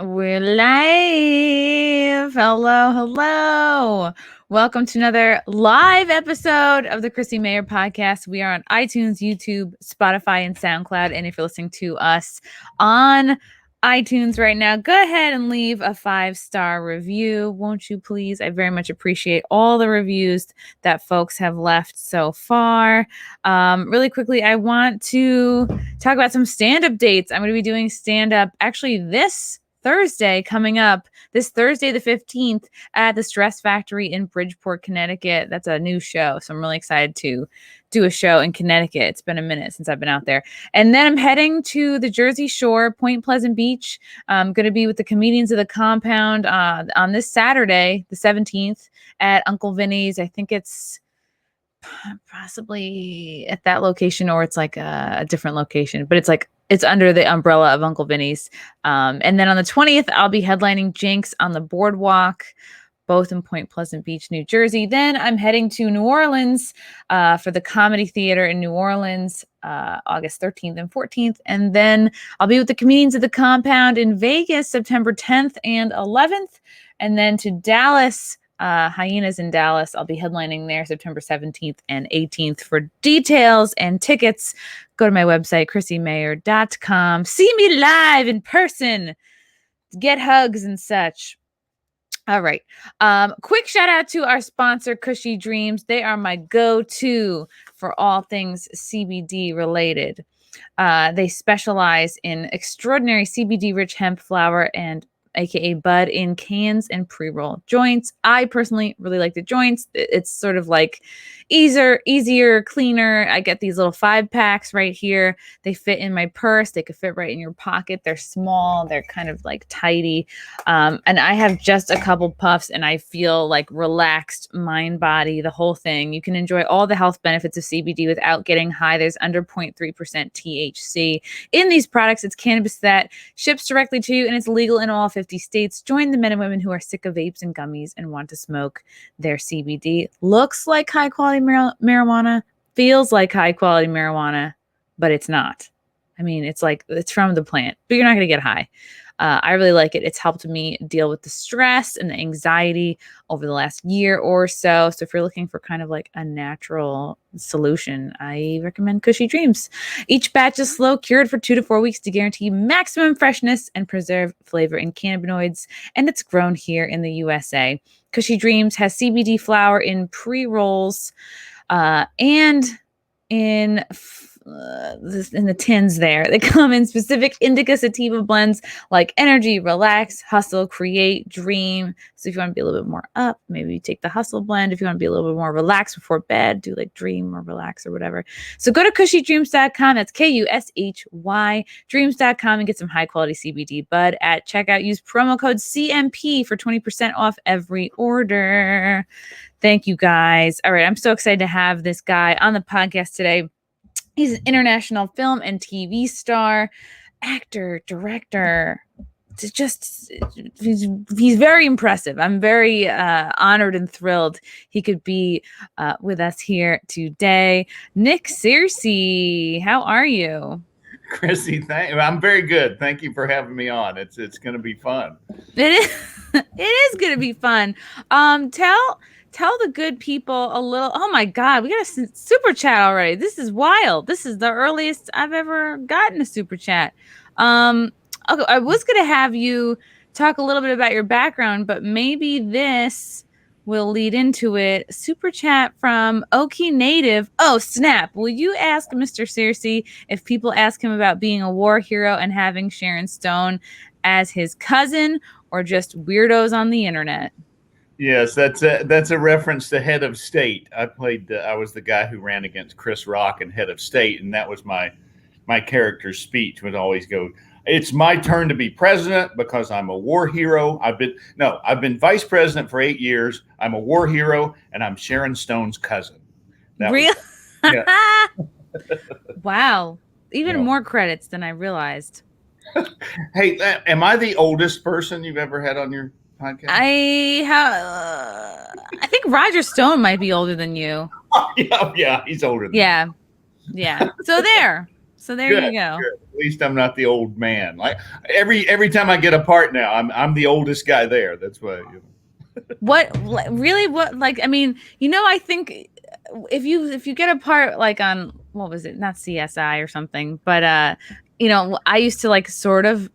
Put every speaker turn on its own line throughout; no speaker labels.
We're live. Hello. Welcome to another live episode of the Chrissie Mayr podcast. We are on iTunes, YouTube, Spotify, and SoundCloud. And if you're listening to us on iTunes right now, go ahead and leave a 5-star review, won't you please? I very much appreciate all the reviews that folks have left so far. Really quickly, I want to talk about some stand-up dates. I'm going to be doing stand-up actually this Thursday coming up, this Thursday the 15th at the Stress Factory in Bridgeport, Connecticut. That's a new show, so I'm really excited to do a show in Connecticut. It's been a minute since I've been out there. And then I'm heading to the Jersey Shore, Point Pleasant Beach. I'm going to be with the comedians of the compound on this Saturday, the 17th, at Uncle Vinny's. I think it's possibly at that location, or it's like a different location, but it's under the umbrella of Uncle Vinny's. And then on the 20th, I'll be headlining Jinx on the Boardwalk, both in Point Pleasant Beach, New Jersey. Then I'm heading to New Orleans for the Comedy Theater in New Orleans, August 13th and 14th. And then I'll be with the comedians of the compound in Vegas, September 10th and 11th. And then to Dallas, Hyenas in Dallas. I'll be headlining there September 17th and 18th. For details and tickets, go to my website, chrissiemayr.com. See me live in person. Get hugs and such. All right. Quick shout out to our sponsor, Cushy Dreams. They are my go-to for all things CBD related. They specialize in extraordinary CBD-rich hemp flower and aka bud in cans and pre-roll joints. I personally really like the joints. It's sort of like easier, cleaner. I get these little 5-packs right here. They fit in my purse. They could fit right in your pocket. They're small. They're kind of like tidy. And I have just a couple puffs and I feel like relaxed mind, body, the whole thing. You can enjoy all the health benefits of CBD without getting high. There's under 0.3% THC in these products. It's cannabis that ships directly to you and it's legal in all 50 states. Join the men and women who are sick of vapes and gummies and want to smoke their CBD. Looks like high quality marijuana, feels like high quality marijuana, but it's not. I mean, it's from the plant, but you're not going to get high. I really like it. It's helped me deal with the stress and the anxiety over the last year or so. So if you're looking for kind of like a natural solution, I recommend Cushy Dreams. Each batch is slow cured for 2 to 4 weeks to guarantee maximum freshness and preserve flavor in cannabinoids. And it's grown here in the USA. Cushy Dreams has CBD flower in pre-rolls and in the tins there. They come in specific indica sativa blends like energy, relax, hustle, create, dream. So if you want to be a little bit more up, maybe you take the hustle blend. If you want to be a little bit more relaxed before bed, do like dream or relax or whatever. So go to cushydreams.com. That's KUSHY dreams.com and get some high quality CBD bud at checkout. Use promo code CMP for 20% off every order. Thank you guys. All right. I'm so excited to have this guy on the podcast today. He's an international film and TV star, actor, director. He's very impressive. I'm very honored and thrilled he could be with us here today. Nick Searcy, how are you?
Chrissy, I'm very good. Thank you for having me on. It's going to be fun.
It is going to be fun. Tell the good people a little. Oh my God, we got a super chat already. This is wild. This is the earliest I've ever gotten a super chat. Okay, I was going to have you talk a little bit about your background, but maybe this will lead into it. Super chat from Okie Native. Oh, snap. Will you ask Mr. Searcy if people ask him about being a war hero and having Sharon Stone as his cousin or just weirdos on the internet?
Yes, that's a reference to Head of State. I was the guy who ran against Chris Rock in Head of State, and that was my character's speech would always go, "It's my turn to be president because I'm a war hero. I've been vice president for 8 years. I'm a war hero, and I'm Sharon Stone's cousin."
Really? Wow. Even more credits than I realized.
Hey, am I the oldest person you've ever had on your podcast?
I think Roger Stone might be older than you.
Yeah, he's older than me.
Yeah. So there. So there
Good,
you go.
good. At least I'm not the old man. Like every time I get a part now, I'm the oldest guy there. That's why.
Really what like I mean, I think if you get a part like on what was it? Not CSI or something, but I used to like sort of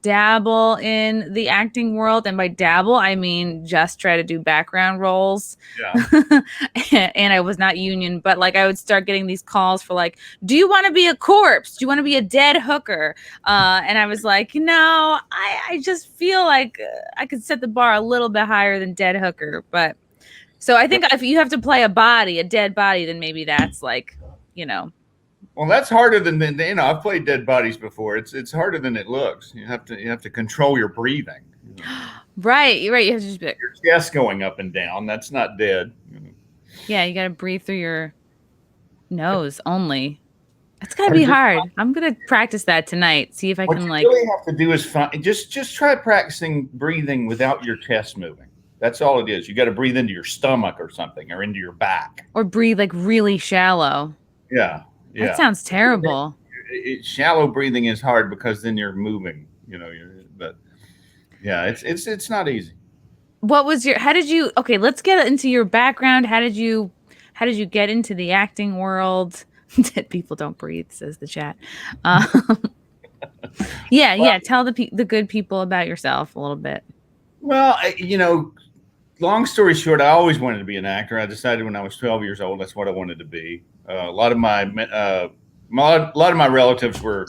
dabble in the acting world, and by dabble I mean just try to do background roles.
Yeah.
And I was not union, but like I would start getting these calls for like, do you want to be a corpse, do you want to be a dead hooker, and I was like, no, I just feel like I could set the bar a little bit higher than dead hooker. But so I think if you have to play a dead body, then maybe that's like,
Well, that's harder than I've played dead bodies before. It's harder than it looks. You have to control your breathing.
right. You're right. You have to just be like,
Your chest going up and down. That's not dead.
yeah, you got to breathe through your nose only. That's gotta be hard. I'm gonna practice that tonight. See if I
What
can
you
like.
really have to do is just try practicing breathing without your chest moving. That's all it is. You got to breathe into your stomach or something, or into your back.
Or breathe like really shallow.
Yeah,
That
yeah.
sounds terrible.
Shallow breathing is hard because then you're moving. But yeah, it's not easy.
What was your? How did you? Okay, let's get into your background. How did you get into the acting world? Dead people don't breathe, says the chat. Um, yeah,
Well,
yeah. Tell the good people about yourself a little bit.
well, long story short, I always wanted to be an actor. I decided when I was 12 years old that's what I wanted to be. A lot of my relatives were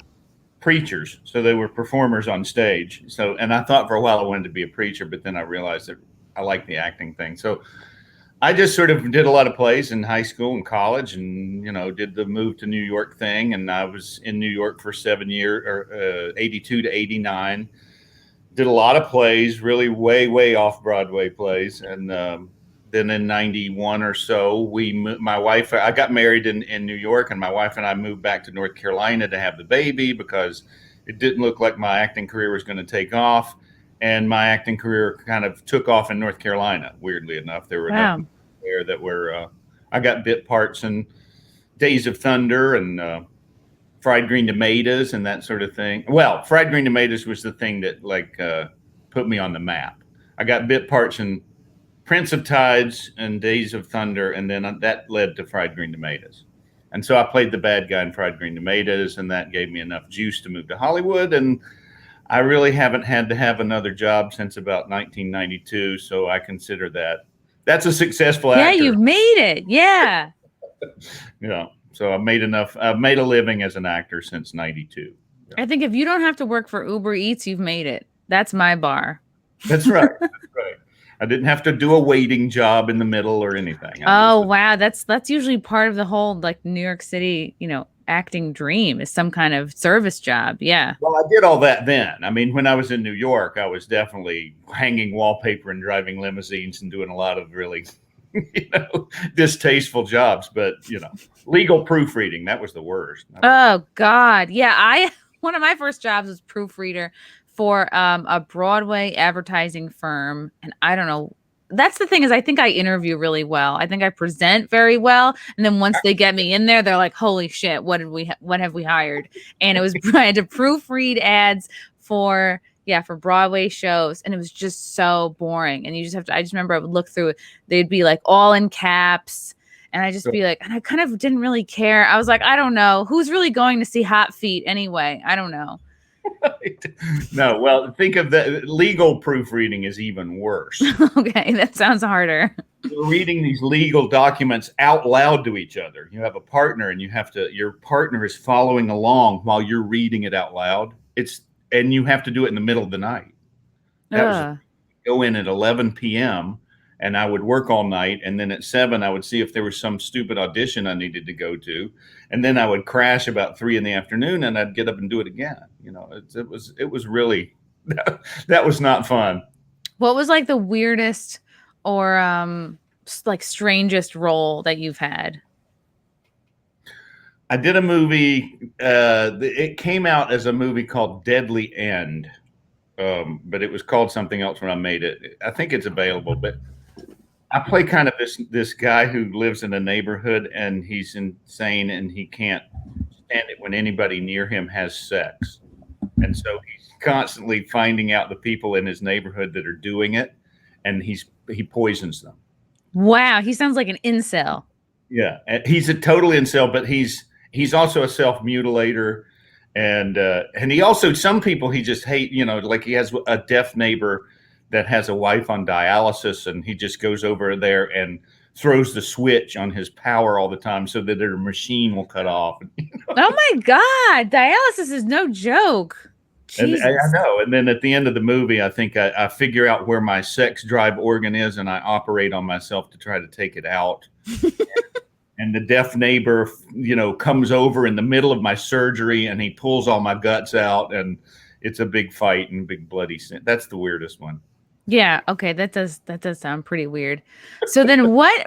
preachers, so they were performers on stage. So, and I thought for a while I wanted to be a preacher, but then I realized that I liked the acting thing. So I just sort of did a lot of plays in high school and college, and did the move to New York thing. And I was in New York for 7 years, or 82 to 89. Did a lot of plays, really way off Broadway plays, and then in 91 or so, my wife, I got married in New York, and my wife and I moved back to North Carolina to have the baby because it didn't look like my acting career was going to take off. And my acting career kind of took off in North Carolina. Weirdly enough, there were enough there that were. I got bit parts in Days of Thunder and Fried Green Tomatoes and that sort of thing. Well, Fried Green Tomatoes was the thing that put me on the map. I got bit parts in Prince of Tides and Days of Thunder, and then that led to Fried Green Tomatoes. And so I played the bad guy in Fried Green Tomatoes, and that gave me enough juice to move to Hollywood. And I really haven't had to have another job since about 1992, so I consider that's a successful actor.
Yeah, you've made it. Yeah.
So I've made a living as an actor since 92.
I think if you don't have to work for Uber Eats, you've made it. That's my bar.
That's right. That's right. I didn't have to do a waiting job in the middle or anything.
Wow. That's usually part of the whole like New York City, acting dream is some kind of service job. Yeah.
Well, I did all that then. I mean, when I was in New York, I was definitely hanging wallpaper and driving limousines and doing a lot of really, distasteful jobs. But, legal proofreading, that was the worst.
Oh, God. Yeah. One of my first jobs was proofreader for a Broadway advertising firm. And I don't know. That's the thing is I think I interview really well. I think I present very well. And then once they get me in there, they're like, holy shit, what have we hired? And it was, I had to proofread ads for Broadway shows. And it was just so boring. And I just remember I would look through it. They'd be like all in caps. And I just be like, and I kind of didn't really care. I was like, I don't know. Who's really going to see hot feet anyway? I don't know.
No, well, think of the legal proofreading is even worse.
Okay, that sounds harder.
You're reading these legal documents out loud to each other. You have a partner, and your partner is following along while you're reading it out loud. And you have to do it in the middle of the night. Go in at 11 p.m. and I would work all night, and then at 7 I would see if there was some stupid audition I needed to go to, and then I would crash about 3 p.m. and I'd get up and do it again. It was really that was not fun.
What was like the weirdest or like strangest role that you've had?
I did a movie. It came out as a movie called Deadly End, but it was called something else when I made it. I think it's available, but I play kind of this guy who lives in a neighborhood and he's insane and he can't stand it when anybody near him has sex. And so he's constantly finding out the people in his neighborhood that are doing it, and he poisons them.
Wow, he sounds like an incel.
Yeah, he's a total incel, but he's also a self mutilator, and he also, some people he just hate. Like he has a deaf neighbor that has a wife on dialysis, and he just goes over there and throws the switch on his power all the time so that their machine will cut off.
Oh my God, dialysis is no joke.
And
Jesus.
I know. And then at the end of the movie, I think I figure out where my sex drive organ is, and I operate on myself to try to take it out. And the deaf neighbor, comes over in the middle of my surgery, and he pulls all my guts out, and it's a big fight and big bloody sin. That's the weirdest one.
Yeah, okay, that does sound pretty weird. So then what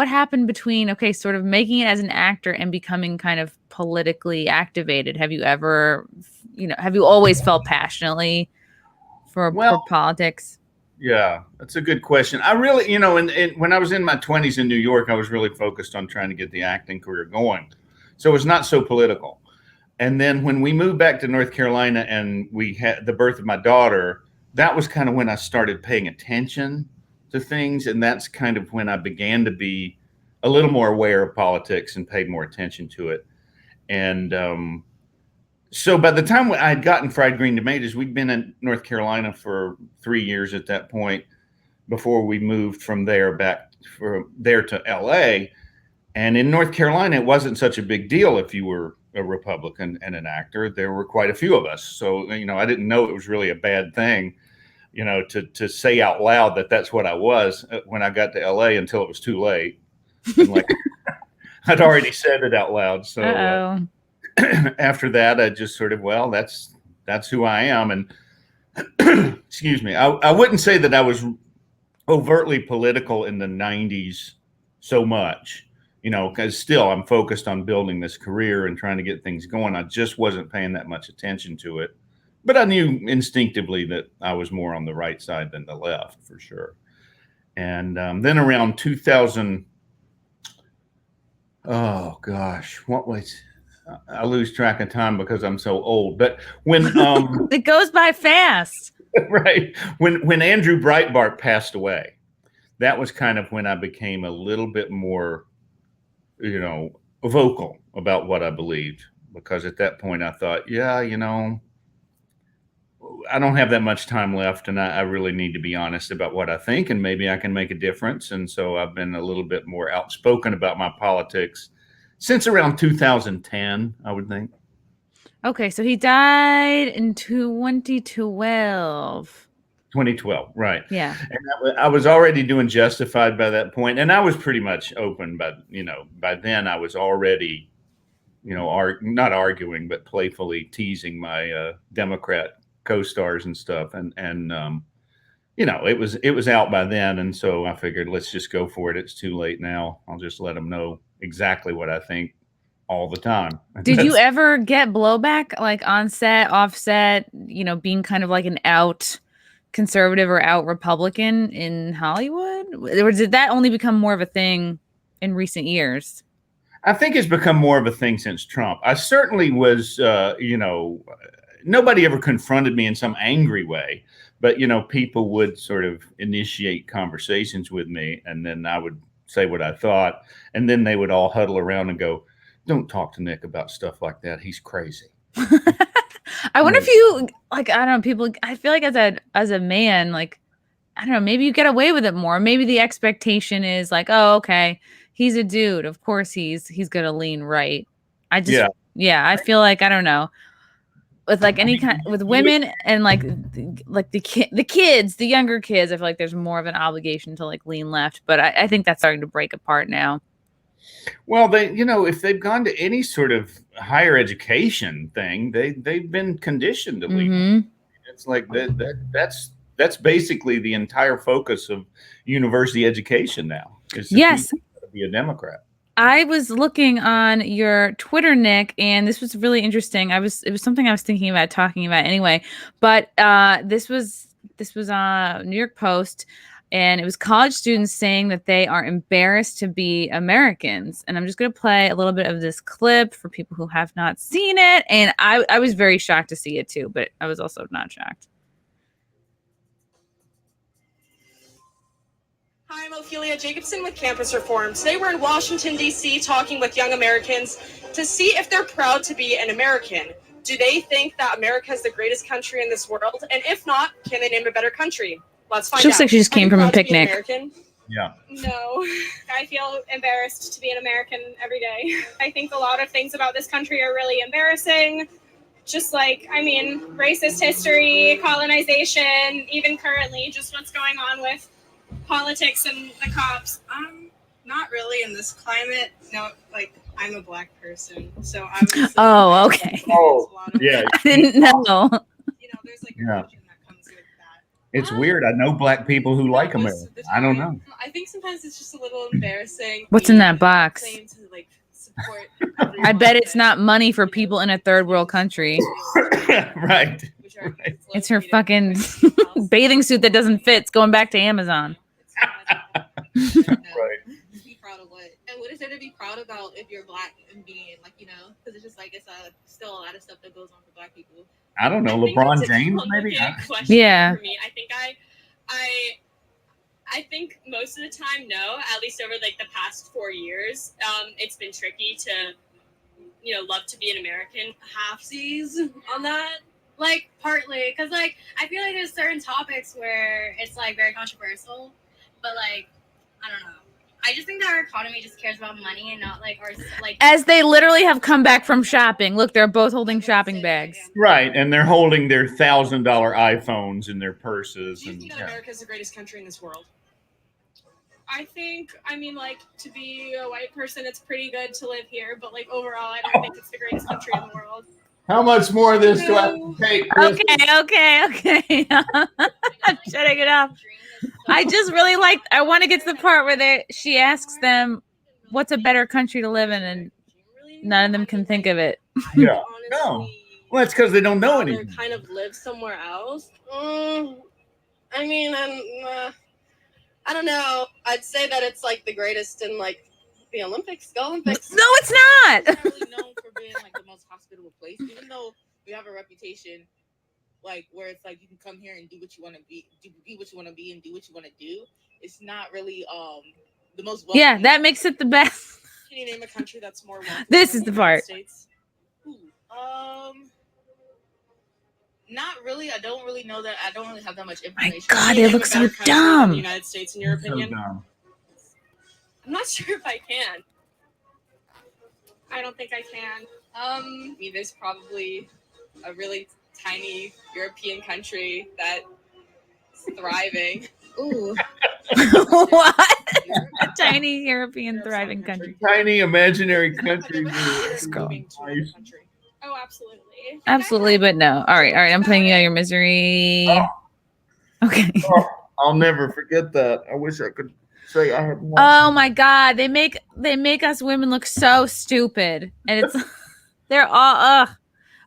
happened between, okay, sort of making it as an actor and becoming kind of politically activated? Have you always felt passionately for politics?
Yeah, that's a good question. I really, when I was in my 20s in New York, I was really focused on trying to get the acting career going. So it was not so political. And then when we moved back to North Carolina and we had the birth of my daughter, that was kind of when I started paying attention to things. And that's kind of when I began to be a little more aware of politics and paid more attention to it. And so by the time I had gotten Fried Green Tomatoes, we'd been in North Carolina for 3 years at that point before we moved from there to LA. And in North Carolina, it wasn't such a big deal if you were a Republican and an actor. There were quite a few of us. So, I didn't know it was really a bad thing, to say out loud that that's what I was when I got to LA, until it was too late. And like I'd already said it out loud. So after that, I just sort of, that's who I am. And excuse me, I wouldn't say that I was overtly political in the 90s so much. Because still I'm focused on building this career and trying to get things going. I just wasn't paying that much attention to it. But I knew instinctively that I was more on the right side than the left, for sure. And then around 2000, oh gosh, I lose track of time because I'm so old. But when
it goes by fast.
Right. When Andrew Breitbart passed away, that was kind of when I became a little bit more vocal about what I believed, because at that point I thought, I don't have that much time left, and I really need to be honest about what I think, and maybe I can make a difference. And so I've been a little bit more outspoken about my politics since around 2010, I would think.
Okay, so he died in 2012.
2012, right?
Yeah.
And I was already doing Justified by that point, and I was pretty much open. But by then I was already, not arguing, but playfully teasing my Democrat co-stars and stuff, and it was out by then, and so I figured, let's just go for it. It's too late now. I'll just let them know exactly what I think all the time.
Did you ever get blowback, like on set, off set? Being kind of like an out conservative or out Republican in Hollywood? Or did that only become more of a thing in recent years?
I think it's become more of a thing since Trump. I certainly was, nobody ever confronted me in some angry way, but, people would sort of initiate conversations with me, and then I would say what I thought, and then they would all huddle around and go, "Don't talk to Nick about stuff like that. He's crazy."
I wonder if you, like, I don't know, people, I feel like as a man, like, I don't know, maybe you get away with it more. Maybe the expectation is like, oh, okay, he's a dude. Of course he's going to lean right. I feel like, I don't know, with like with women and like the kids, the younger kids, I feel like there's more of an obligation to like lean left, but I think that's starting to break apart now.
Well, if they've gone to any sort of higher education thing, they've been conditioned to lean.
Mm-hmm.
It's like that's basically the entire focus of university education now.
Yes,
to be a Democrat.
I was looking on your Twitter, Nick, and this was really interesting. It was something I was thinking about talking about anyway. But this was New York Post. And it was college students saying that they are embarrassed to be Americans. And I'm just going to play a little bit of this clip for people who have not seen it. And I was very shocked to see it too, but I was also not shocked.
Hi, I'm Ophelia Jacobson with Campus Reform. Today we're in Washington, D.C. talking with young Americans to see if they're proud to be an American. Do they think that America is the greatest country in this world? And if not, can they name a better country? Let's find out.
She looks like she just came from a picnic.
Yeah.
No, I feel embarrassed to be an American every day. I think a lot of things about this country are really embarrassing. Just like, I mean, racist history, colonization, even currently, just what's going on with politics and the cops.
Not really in this climate. No, like, I'm a black person, so obviously.
Oh, okay.
Oh, yeah.
I didn't know.
You know, there's like
Yeah.
religion that comes with that.
It's weird. I know black people who like America. I don't know.
I think sometimes it's just a little embarrassing.
What's in that box?
Claim to, like, support
I bet it's not money for people in a third world country.
Right.
It's her fucking bathing suit that doesn't fit. It's going back to Amazon.
Right.
Be proud of what? And what is there to be proud about if you're black and being like, you know, because it's just like still a lot of stuff that goes on for black people.
I don't know. LeBron James, maybe?
Yeah.
For me, I think I think most of the time, no. At least over like the past 4 years, it's been tricky to, you know, love to be an American.
Halfsies on that. Like, partly, because, like, I feel like there's certain topics where it's, like, very controversial, but, like, I don't know. I just think that our economy just cares about money and not, like, our, like...
As they literally have come back from shopping. Look, they're both holding shopping bags.
Right, and they're holding their $1,000 iPhones in their purses.
Do you
And
think that America is the greatest country in this world?
I think, I mean, like, to be a white person, it's pretty good to live here, but, like, overall, I don't think it's the greatest country in the world.
how much more of this do I have to take? Chris?
Okay. I'm shutting it off. I just really I want to get to the part where she asks them, what's a better country to live in? And none of them can think of it.
Yeah. No. Well, that's because they don't know anything.
Kind of live somewhere else. I mean, I don't know. I'd say that it's like the greatest in like the Olympics. Go Olympics.
No, it's not.
It's not really known for being, like, the most hospitable place, even though we have a reputation, like, where it's like you can come here and do what you want to be what you want to be and do what you want to do. It's not really the most welcoming.
Yeah, that makes it the best.
Can you name a country that's more welcoming
This
than
is the
United
part.
States?
Not really. I don't really know that. I don't really have that much information.
God,
Can
they
you name
look
a
so
better country than
dumb.
The United States, in your
So
opinion?
dumb.
I'm not sure if I can.
I don't think I can.
I mean, there's probably a really tiny European country that's thriving.
Ooh.
What? A tiny European thriving country.
Tiny imaginary country.
girl.
Oh, absolutely.
Absolutely, but no. All right. I'm playing you out your misery. Okay.
Oh, I'll never forget that. I wish I could say I had one.
Oh my God, they make us women look so stupid, and it's they're all ugh.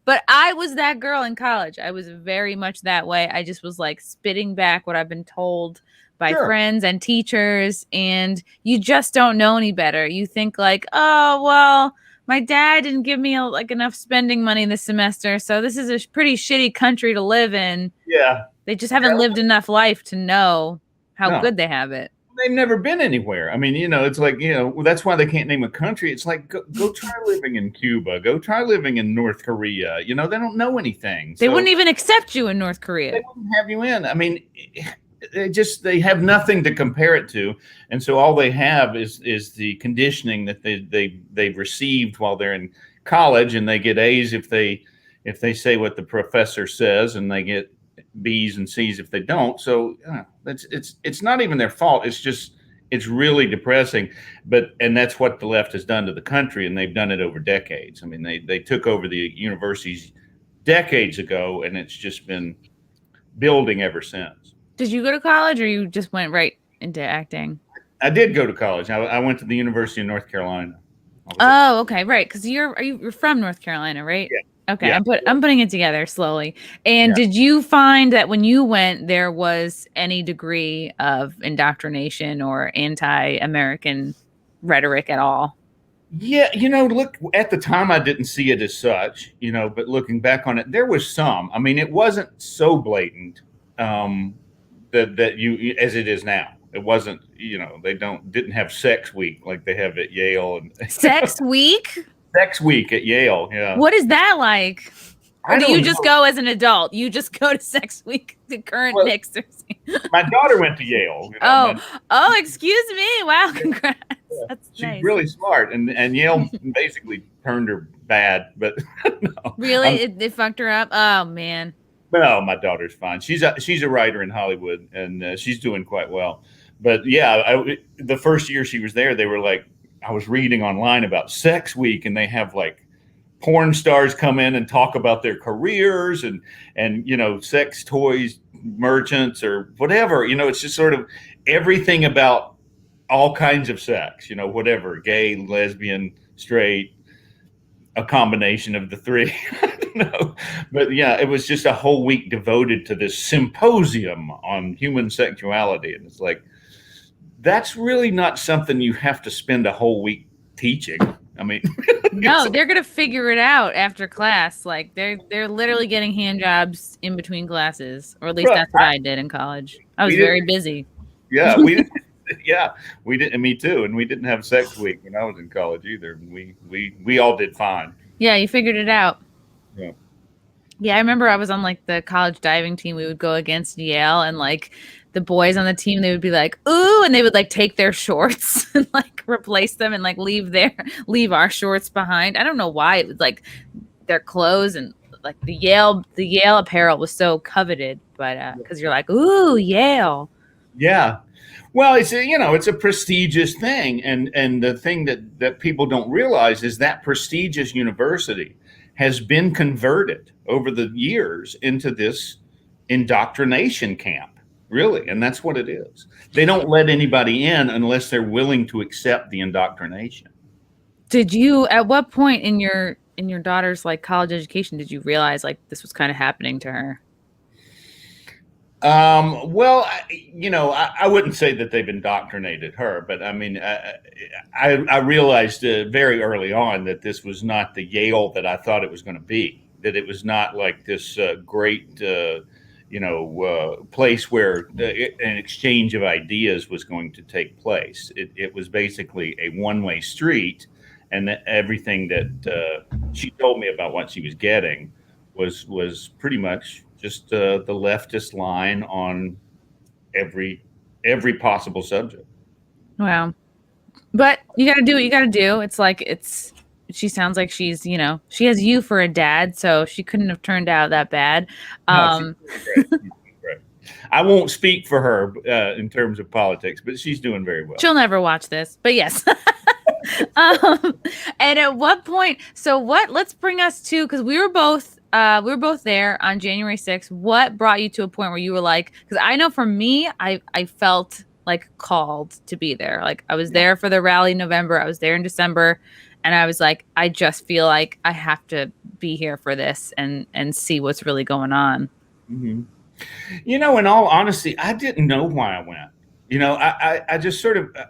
But I was that girl in college. I was very much that way. I just was like spitting back what I've been told by friends and teachers, and you just don't know any better. You think like, oh well, my dad didn't give me like enough spending money this semester, so this is a pretty shitty country to live in.
Yeah,
they just haven't lived enough life to know how good they have it.
They've never been anywhere. I mean, it's like, that's why they can't name a country. It's like, go try living in Cuba. Go try living in North Korea. They don't know anything.
They wouldn't even accept you in North Korea.
They wouldn't have you in. I mean, they have nothing to compare it to. And so all they have is the conditioning that they've received while they're in college, and they get A's if they say what the professor says, and they get B's and C's if they don't. So it's not even their fault. It's really depressing. And that's what the left has done to the country, and they've done it over decades. I mean, they took over the universities decades ago, and it's just been building ever since.
Did you go to college, or you just went right into acting?
I did go to college. I went to the University of North Carolina.
Oh, okay, right. Because you're from North Carolina, right?
Yeah.
Okay,
Yeah.
I'm putting it together slowly. And
Yeah.
did you find that when you went, there was any degree of indoctrination or anti-American rhetoric at all?
Yeah, look, at the time I didn't see it as such, but looking back on it, there was some. I mean, it wasn't so blatant um, that you as it is now. It wasn't, they didn't have sex week like they have at Yale and
Sex week?
sex week at Yale. Yeah,
What is that like? Or
I
do you
don't
just
know.
go as an adult? You just go to sex week, the current
Well,
Nick Searcy.
my daughter went to Yale.
Oh, excuse me. Wow, congrats. That's
She's
nice.
really smart, and Yale basically turned her bad, but no,
Really? It fucked her up? Oh, man.
no, my daughter's fine. She's a writer in Hollywood, and she's doing quite well. But yeah, the first year she was there, they were like, I was reading online about Sex Week, and they have like porn stars come in and talk about their careers and sex toys merchants or whatever. It's just sort of everything about all kinds of sex. Whatever, gay, lesbian, straight, a combination of the three. I don't know. But yeah, it was just a whole week devoted to this symposium on human sexuality. And it's like, that's really not something you have to spend a whole week teaching. I mean,
no, they're going to figure it out after class. Like they're literally getting hand jobs in between classes, or at least that's what I did in college. I was very busy.
Yeah, we didn't. Yeah, we didn't. Me too. And we didn't have sex week when I was in college either. We all did fine.
Yeah, you figured it out.
Yeah.
Yeah, I remember I was on like the college diving team. We would go against Yale, and like the boys on the team, they would be like, "Ooh," and they would like take their shorts and like replace them and like leave our shorts behind. I don't know why. It was like their clothes and like the Yale apparel was so coveted, but because you're like, "Ooh, Yale."
Yeah. Well, it's a prestigious thing, and the thing that people don't realize is that prestigious university has been converted over the years into this indoctrination camp, really, and that's what it is. They don't let anybody in unless they're willing to accept the indoctrination.
Did you, at what point in your daughter's like college education, did you realize like this was kind of happening to her?
Well, I wouldn't say that they've indoctrinated her, but I mean, I realized very early on that this was not the Yale that I thought it was going to be, that it was not like this great, place where an exchange of ideas was going to take place. It was basically a one-way street, and that everything that she told me about what she was getting was pretty much just the leftist line on every possible subject.
Wow. But you got to do what you got to do. It's like she sounds like she's, she has you for a dad, so she couldn't have turned out that bad.
No, she's great. I won't speak for her in terms of politics, but she's doing very well.
She'll never watch this, but yes. And at what point, let's bring us to, because we were both there on January 6th. What brought you to a point where you were like, because I know for me, I felt like called to be there. Like I was there for the rally in November. I was there in December. And I was like, I just feel like I have to be here for this and see what's really going on.
Mm-hmm. In all honesty, I didn't know why I went. I just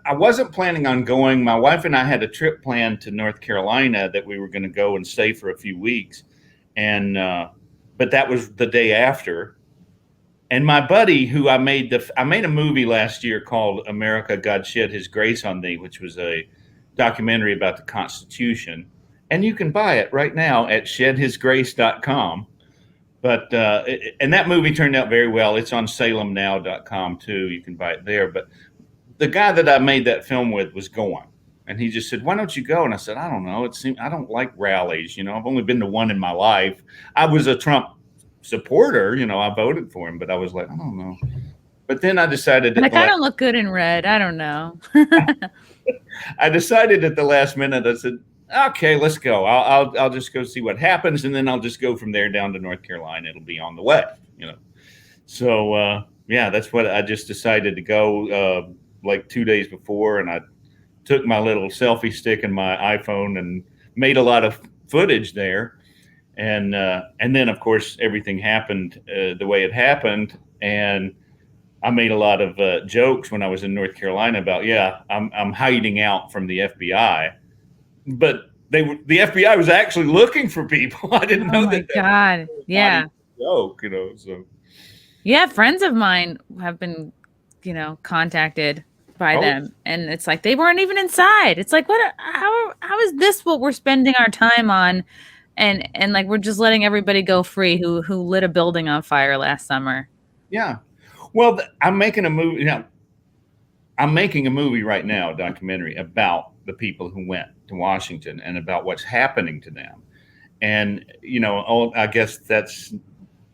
I wasn't planning on going. My wife and I had a trip planned to North Carolina that we were going to go and stay for a few weeks. And, but that was the day after. And my buddy who I made a movie last year called America, God Shed His Grace on Thee, which was a documentary about the Constitution. And you can buy it right now at shedhisgrace.com. But, and that movie turned out very well. It's on salemnow.com too. You can buy it there. But the guy that I made that film with was going. And he just said, "Why don't you go?" And I said, "I don't know. I don't like rallies. I've only been to one in my life. I was a Trump supporter. I voted for him, but I was like, I don't know." But then I decided that
I kind of look good in red. I don't know.
I decided at the last minute. I said, "Okay, let's go. I'll just go see what happens, and then I'll just go from there down to North Carolina. It'll be on the way." So yeah, that's what I just decided to go like 2 days before, and I took my little selfie stick and my iPhone and made a lot of footage there. And then of course everything happened the way it happened, and I made a lot of jokes when I was in North Carolina about, I'm hiding out from the FBI, but the FBI was actually looking for people. I didn't know
Oh my
that.
God. Yeah.
Joke, So
Yeah, friends of mine have been, contacted by
Oh.
them, and it's like they weren't even inside. It's like, what? How is this what we're spending our time on? And like we're just letting everybody go free who lit a building on fire last summer.
Yeah. Well, I'm making a movie. I'm making a movie right now, a documentary about the people who went to Washington and about what's happening to them. And I guess that's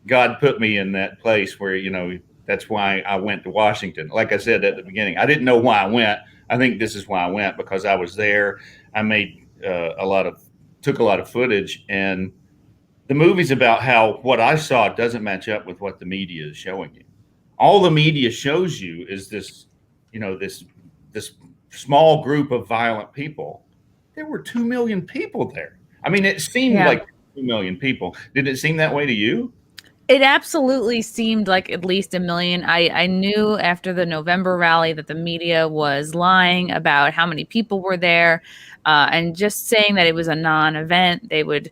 God put me in that place where that's why I went to Washington. Like I said at the beginning, I didn't know why I went. I think this is why I went, because I was there. I made took a lot of footage, and the movie's about how what I saw doesn't match up with what the media is showing you. All the media shows you is this, this small group of violent people. There were 2 million people there. I mean, it seemed like 2 million people. Did it seem that way to you?
It absolutely seemed like at least 1 million. I knew after the November rally that the media was lying about how many people were there, and just saying that it was a non-event. They would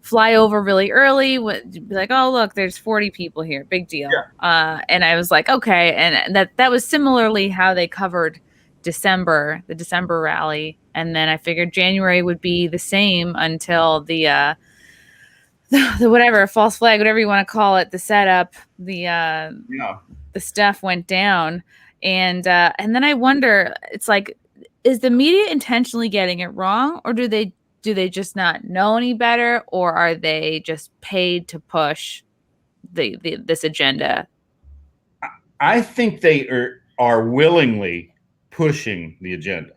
fly over really early, would be like, "Oh, look, there's 40 people here, big deal."
Yeah.
And I was like, "Okay," and that was similarly how they covered the December rally, and then I figured January would be the same until the whatever false flag, whatever you want to call it, the setup, the stuff went down, and then I wonder, it's like, is the media intentionally getting it wrong, or do they just not know any better, or are they just paid to push this agenda?
I think they are willingly pushing the agenda.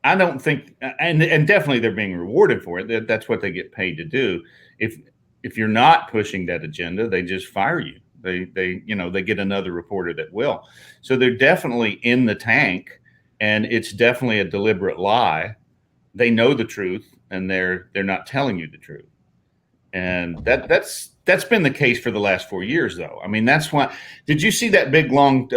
I don't think, and definitely they're being rewarded for it. That's what they get paid to do. If you're not pushing that agenda, they just fire you. They get another reporter that will. So they're definitely in the tank, and it's definitely a deliberate lie. They know the truth, and they're not telling you the truth. And that's been the case for the last 4 years, though. I mean, that's why. Did you see that big long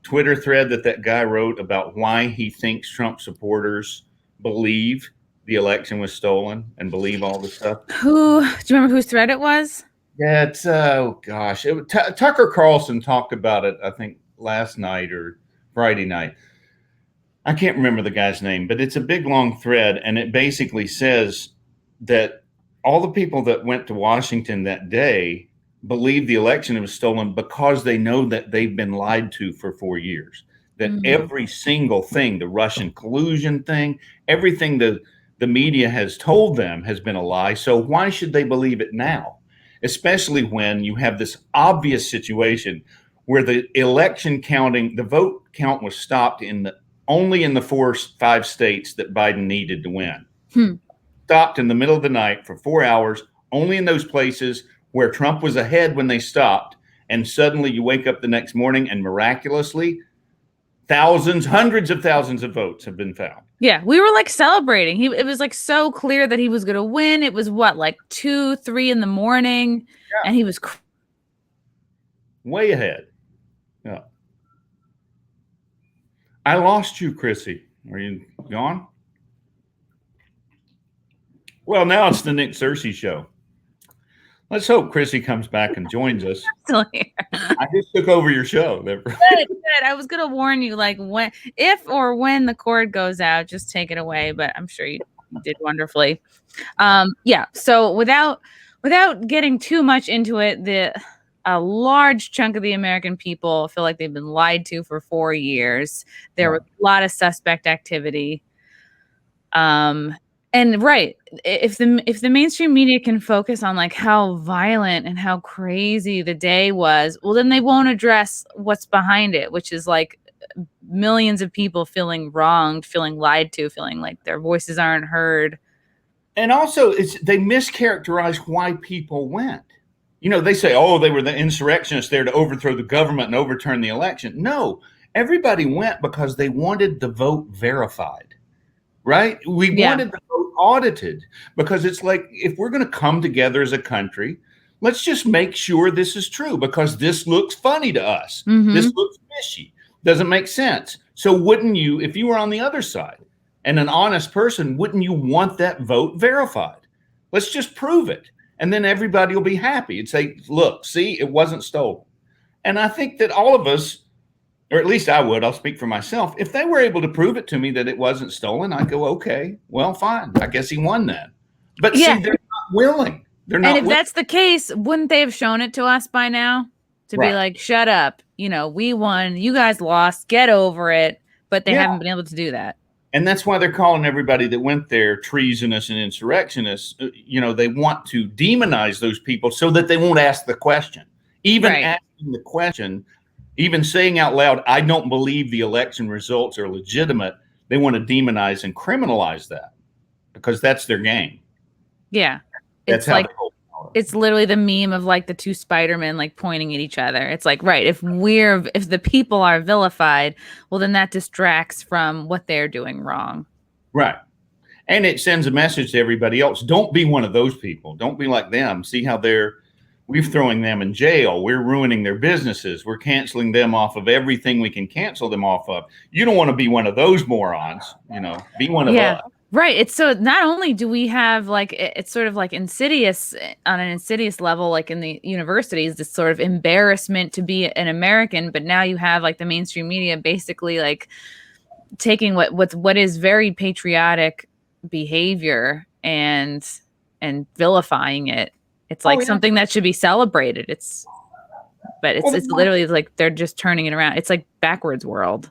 Twitter thread that guy wrote about why he thinks Trump supporters believe the election was stolen and believe all this stuff?
Do you remember whose thread it was?
Yeah, it's Tucker Carlson talked about it, I think, last night or Friday night. I can't remember the guy's name, but it's a big long thread, and it basically says that all the people that went to Washington that day believe the election was stolen because they know that they've been lied to for 4 years. That every single thing, the Russian collusion thing, everything the media has told them has been a lie. So why should they believe it now? Especially when you have this obvious situation where the election counting, the vote count was stopped only in the 5 states that Biden needed to win. Stopped in the middle of the night for 4 hours, only in those places where Trump was ahead when they stopped. And suddenly you wake up the next morning and miraculously hundreds of thousands of votes have been found.
Yeah, we were like celebrating. It was like so clear that he was going to win. It was like 2, 3 in the morning, and he was
way ahead. Yeah. I lost you, Chrissy. Are you gone? Well, now it's the Nick Searcy show. Let's hope Chrissy comes back and joins us.
Still here.
I just took over your show.
Good. I was going to warn you, like if or when the cord goes out, just take it away. But I'm sure you did wonderfully. Yeah. So without getting too much into it, a large chunk of the American people feel like they've been lied to for 4 years. There was a lot of suspect activity. And right, if the mainstream media can focus on like how violent and how crazy the day was, well, then they won't address what's behind it, which is like millions of people feeling wronged, feeling lied to, feeling like their voices aren't heard.
And also, they mischaracterize why people went. They say, oh, they were the insurrectionists there to overthrow the government and overturn the election. No, everybody went because they wanted the vote verified. Right? We wanted the vote audited, because it's like, if we're going to come together as a country, let's just make sure this is true, because this looks funny to us. This looks fishy. Doesn't make sense. So wouldn't you, if you were on the other side and an honest person, wouldn't you want that vote verified? Let's just prove it. And then everybody will be happy and say, look, see, it wasn't stolen. And I think that all of us, or at least I would, I'll speak for myself, if they were able to prove it to me that it wasn't stolen, I'd go, okay, well, fine. I guess he won that. But see, they're not willing. They're not.
And if that's the case, wouldn't they have shown it to us by now? To be like, shut up. You know, we won. You guys lost. Get over it. But they haven't been able to do that.
And that's why they're calling everybody that went there treasonous and insurrectionists. You know, they want to demonize those people so that they won't ask the question. Even asking the question, even saying out loud, I don't believe the election results are legitimate. They want to demonize and criminalize that because that's their game.
Yeah.
That's
it's like, it's literally the meme of like the two Spider-Men like pointing at each other. It's like, right, if the people are vilified, well, then that distracts from what they're doing wrong.
Right. And it sends a message to everybody else. Don't be one of those people. Don't be like them. See how we're throwing them in jail. We're ruining their businesses. We're canceling them off of everything we can cancel them off of. You don't want to be one of those morons, you know, be one of us.
Right. It's so not only do we have like, it's sort of like insidious on an insidious level, like in the universities, this sort of embarrassment to be an American, but now you have like the mainstream media basically like taking what is very patriotic behavior and vilifying it. It's like something that should be celebrated. It's literally like they're just turning it around. It's like backwards world.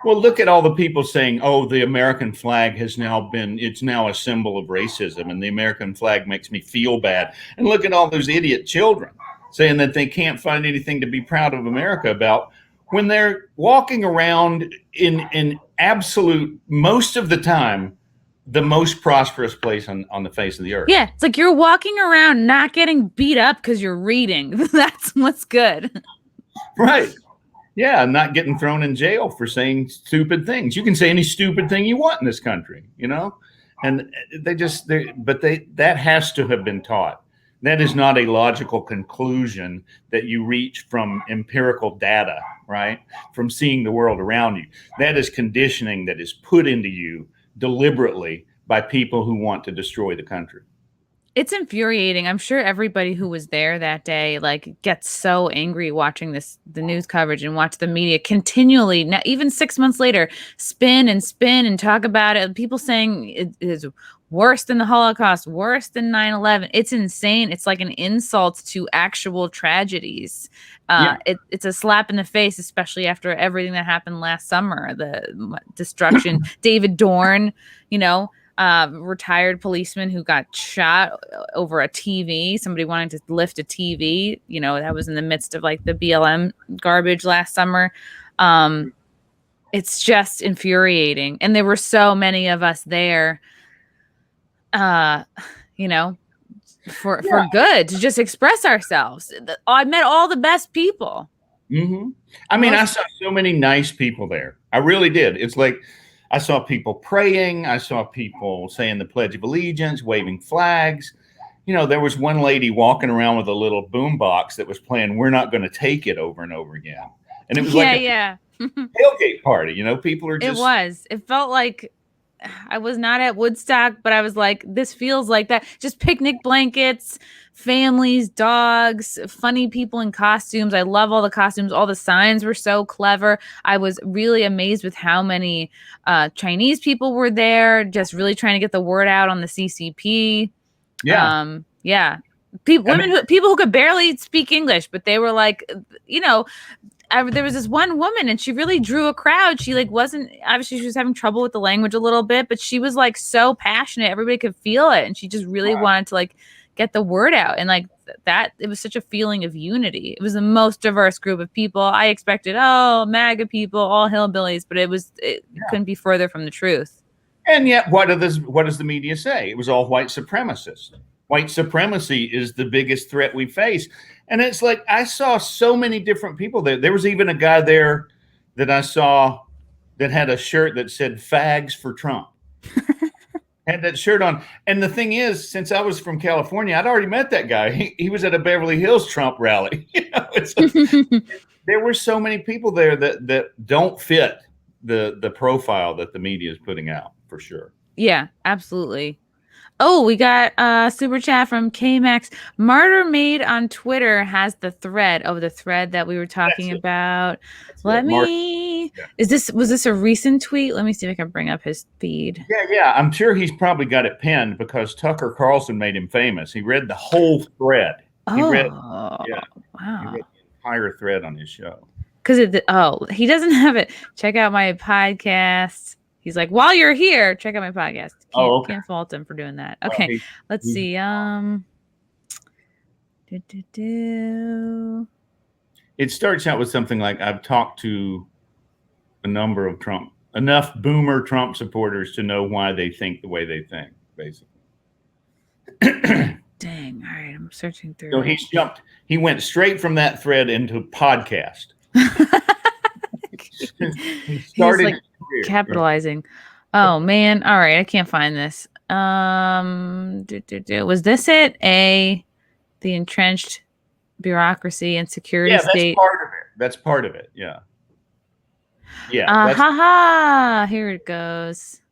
Well, look at all the people saying, oh, the American flag it's now a symbol of racism, and the American flag makes me feel bad. And look at all those idiot children saying that they can't find anything to be proud of America about when they're walking around in absolute, most of the time, the most prosperous place on the face of the earth.
Yeah, it's like you're walking around not getting beat up because you're reading. That's what's good.
Right. Yeah, not getting thrown in jail for saying stupid things. You can say any stupid thing you want in this country, you know? And that has to have been taught. That is not a logical conclusion that you reach from empirical data, right? From seeing the world around you. That is conditioning that is put into you deliberately by people who want to destroy the country.
It's infuriating. I'm sure everybody who was there that day like gets so angry watching the news coverage and watch the media continually, now, even 6 months later, spin and talk about it. People saying it is worse than the Holocaust, worse than 9/11. It's insane. It's like an insult to actual tragedies. It's a slap in the face, especially after everything that happened last summer, the destruction. David Dorn, you know, retired policeman who got shot over a TV. Somebody wanted to lift a TV. You know, that was in the midst of like the BLM garbage last summer. It's just infuriating. And there were so many of us there, you know, for good, to just express ourselves. I met all the best people.
Mm-hmm. I mean, I saw so many nice people there. I really did. It's like, I saw people praying. I saw people saying the Pledge of Allegiance, waving flags. You know, there was one lady walking around with a little boombox that was playing "We're Not Going to Take It" over and over again. And it was like a tailgate party. You know, people are just.
It felt like I was not at Woodstock, but I was like, this feels like that. Just picnic blankets, families, dogs, funny people in costumes. I love all the costumes. All the signs were so clever. I was really amazed with how many Chinese people were there, just really trying to get the word out on the CCP. Yeah. People who could barely speak English, but they were like, you know, there was this one woman and she really drew a crowd. She like obviously she was having trouble with the language a little bit, but she was like so passionate. Everybody could feel it. And she just really wanted to like get the word out. And like that, it was such a feeling of unity. It was the most diverse group of people. I expected, MAGA people, all hillbillies, but it couldn't be further from the truth.
And yet what does the media say? It was all white supremacists. White supremacy is the biggest threat we face. And it's like, I saw so many different people there. There was even a guy there that I saw that had a shirt that said "Fags for Trump." Had that shirt on. And the thing is, since I was from California, I'd already met that guy. He was at a Beverly Hills Trump rally. There were so many people there that don't fit the profile that the media is putting out, for sure.
Yeah, absolutely. Oh, we got a super chat from K-Max. Martyr Made on Twitter has the thread. Oh, the thread that we were talking about. Was this a recent tweet? Let me see if I can bring up his feed.
Yeah. I'm sure he's probably got it pinned because Tucker Carlson made him famous. He read the whole thread.
Wow.
He read the entire thread on his show.
Because he doesn't have it. Check out my podcast. He's like, while you're here, check out my podcast. Can't fault him for doing that. Okay, let's see.
It starts out with something like, I've talked to enough boomer Trump supporters to know why they think the way they think, basically.
Dang. All right, I'm searching through.
So he went straight from that thread into podcast.
He's like capitalizing. Oh man. All right. I can't find this. Was this it? The entrenched bureaucracy and security state.
That's part of it. Yeah.
Here it goes.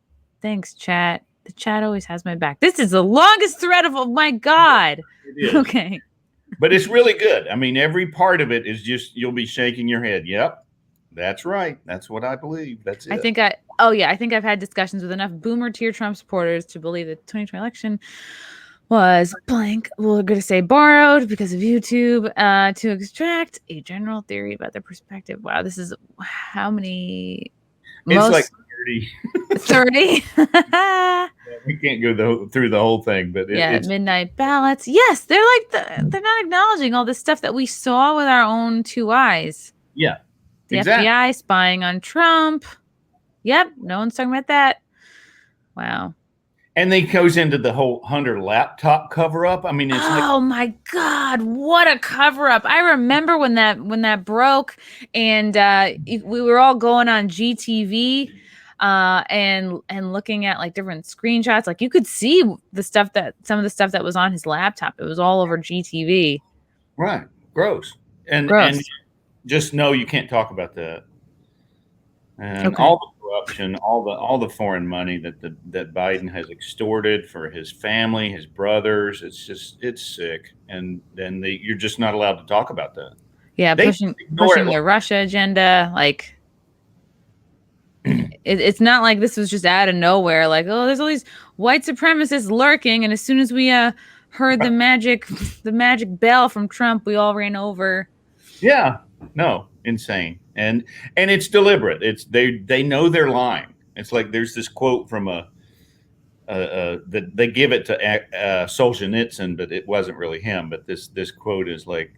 Thanks, chat. The chat always has my back. This is the longest thread of, oh my God.
It is.
Okay.
But it's really good. I mean, every part of it is just, you'll be shaking your head. Yep. That's right. That's what I believe. That's it.
I think I've had discussions with enough boomer tier Trump supporters to believe the 2020 election was blank. We're going to say borrowed because of YouTube to extract a general theory about their perspective. Wow. This is how many?
It's like 30.
30?
We can't go through the whole thing, but it's
midnight ballots. Yes. They're they're not acknowledging all the stuff that we saw with our own two eyes.
Yeah.
The FBI spying on Trump. Yep. No one's talking about that. Wow.
And they goes into the whole Hunter laptop cover up. I mean, it's
my God, what a cover up. I remember when that broke and we were all going on GTV and looking at like different screenshots. Like you could see some of the stuff that was on his laptop. It was all over GTV.
Right. Gross. And just know you can't talk about that. And all the corruption, all the foreign money that Biden has extorted for his family, his brothers, it's sick. And then you're just not allowed to talk about that.
Yeah, pushing the Russia agenda, like it's not like this was just out of nowhere. Like, oh, there's all these white supremacists lurking, and as soon as we heard the magic bell from Trump, we all ran over.
Yeah. No, insane. And it's deliberate. It's they know they're lying. It's like there's this quote from that they give it to Solzhenitsyn, but it wasn't really him. But this quote is like,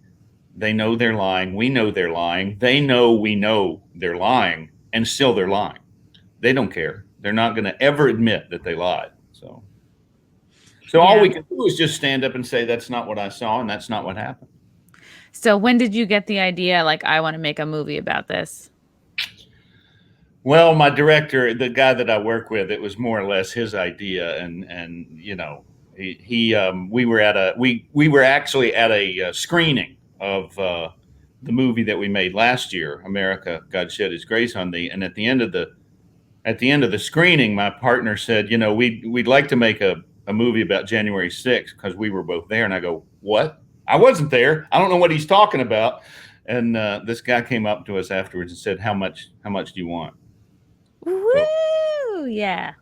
they know they're lying. We know they're lying. They know we know they're lying, and still they're lying. They don't care. They're not going to ever admit that they lied. So all we can do is just stand up and say, that's not what I saw, and that's not what happened.
So when did you get the idea, like, I want to make a movie about this?
Well, my director, the guy that I work with, it was more or less his idea. And you know, we were actually at a screening of the movie that we made last year, America, God Shed His Grace on Thee. And at the end of the screening, my partner said, you know, we'd like to make a movie about January 6th because we were both there. And I go, what? I wasn't there. I don't know what he's talking about. And this guy came up to us afterwards and said, how much do you want?
Woo! Yeah.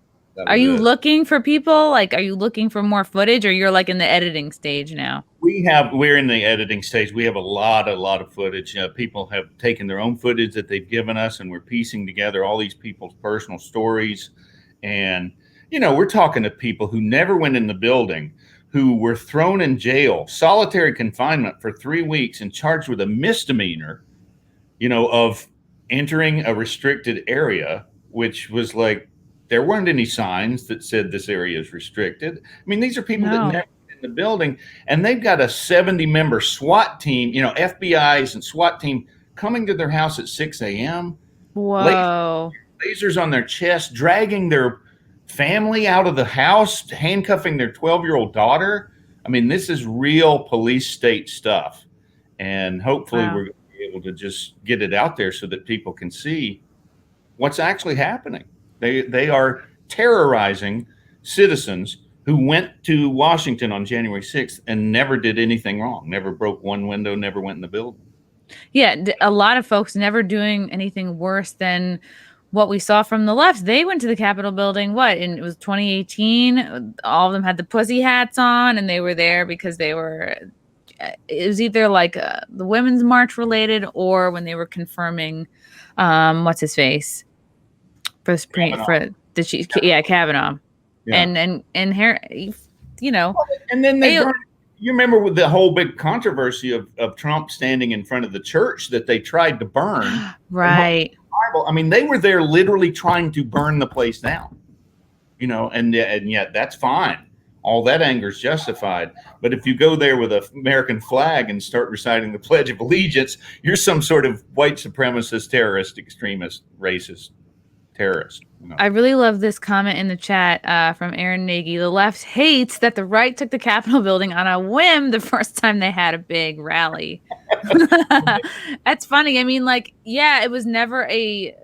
Are you looking for people? Like, are you looking for more footage, or you're like in the editing stage now?
We're in the editing stage. We have a lot of footage. People have taken their own footage that they've given us, and we're piecing together all these people's personal stories. And, you know, we're talking to people who never went in the building, who were thrown in jail, solitary confinement for 3 weeks and charged with a misdemeanor, you know, of entering a restricted area, which was like, there weren't any signs that said this area is restricted. I mean, these are people that never went in the building, and they've got a 70-member SWAT team, you know, FBI's and SWAT team coming to their house at 6 a.m.
Whoa.
Lasers on their chest, dragging their family out of the house, handcuffing their 12-year-old daughter. I mean, this is real police state stuff. And hopefully
Wow.
we're going to be able to just get it out there so that people can see what's actually happening. They are terrorizing citizens who went to Washington on January 6th and never did anything wrong, never broke one window, never went in the building.
Yeah, a lot of folks never doing anything worse than what we saw from the left. They went to the Capitol building, and it was 2018. All of them had the pussy hats on, and they were there because they were, it was either like the Women's March related or when they were confirming, what's his face? For the chief, yeah, Kavanaugh.
Yeah.
And here, you know.
And then you remember with the whole big controversy of Trump standing in front of the church that they tried to burn.
Right.
I mean, they were there literally trying to burn the place down, and yet that's fine. All that anger is justified. But if you go there with an American flag and start reciting the Pledge of Allegiance, you're some sort of white supremacist, terrorist, extremist, racist terrorist.
I really love this comment in the chat from Aaron Nagy. The left hates that the right took the Capitol building on a whim the first time they had a big rally. That's funny. I mean, it was never it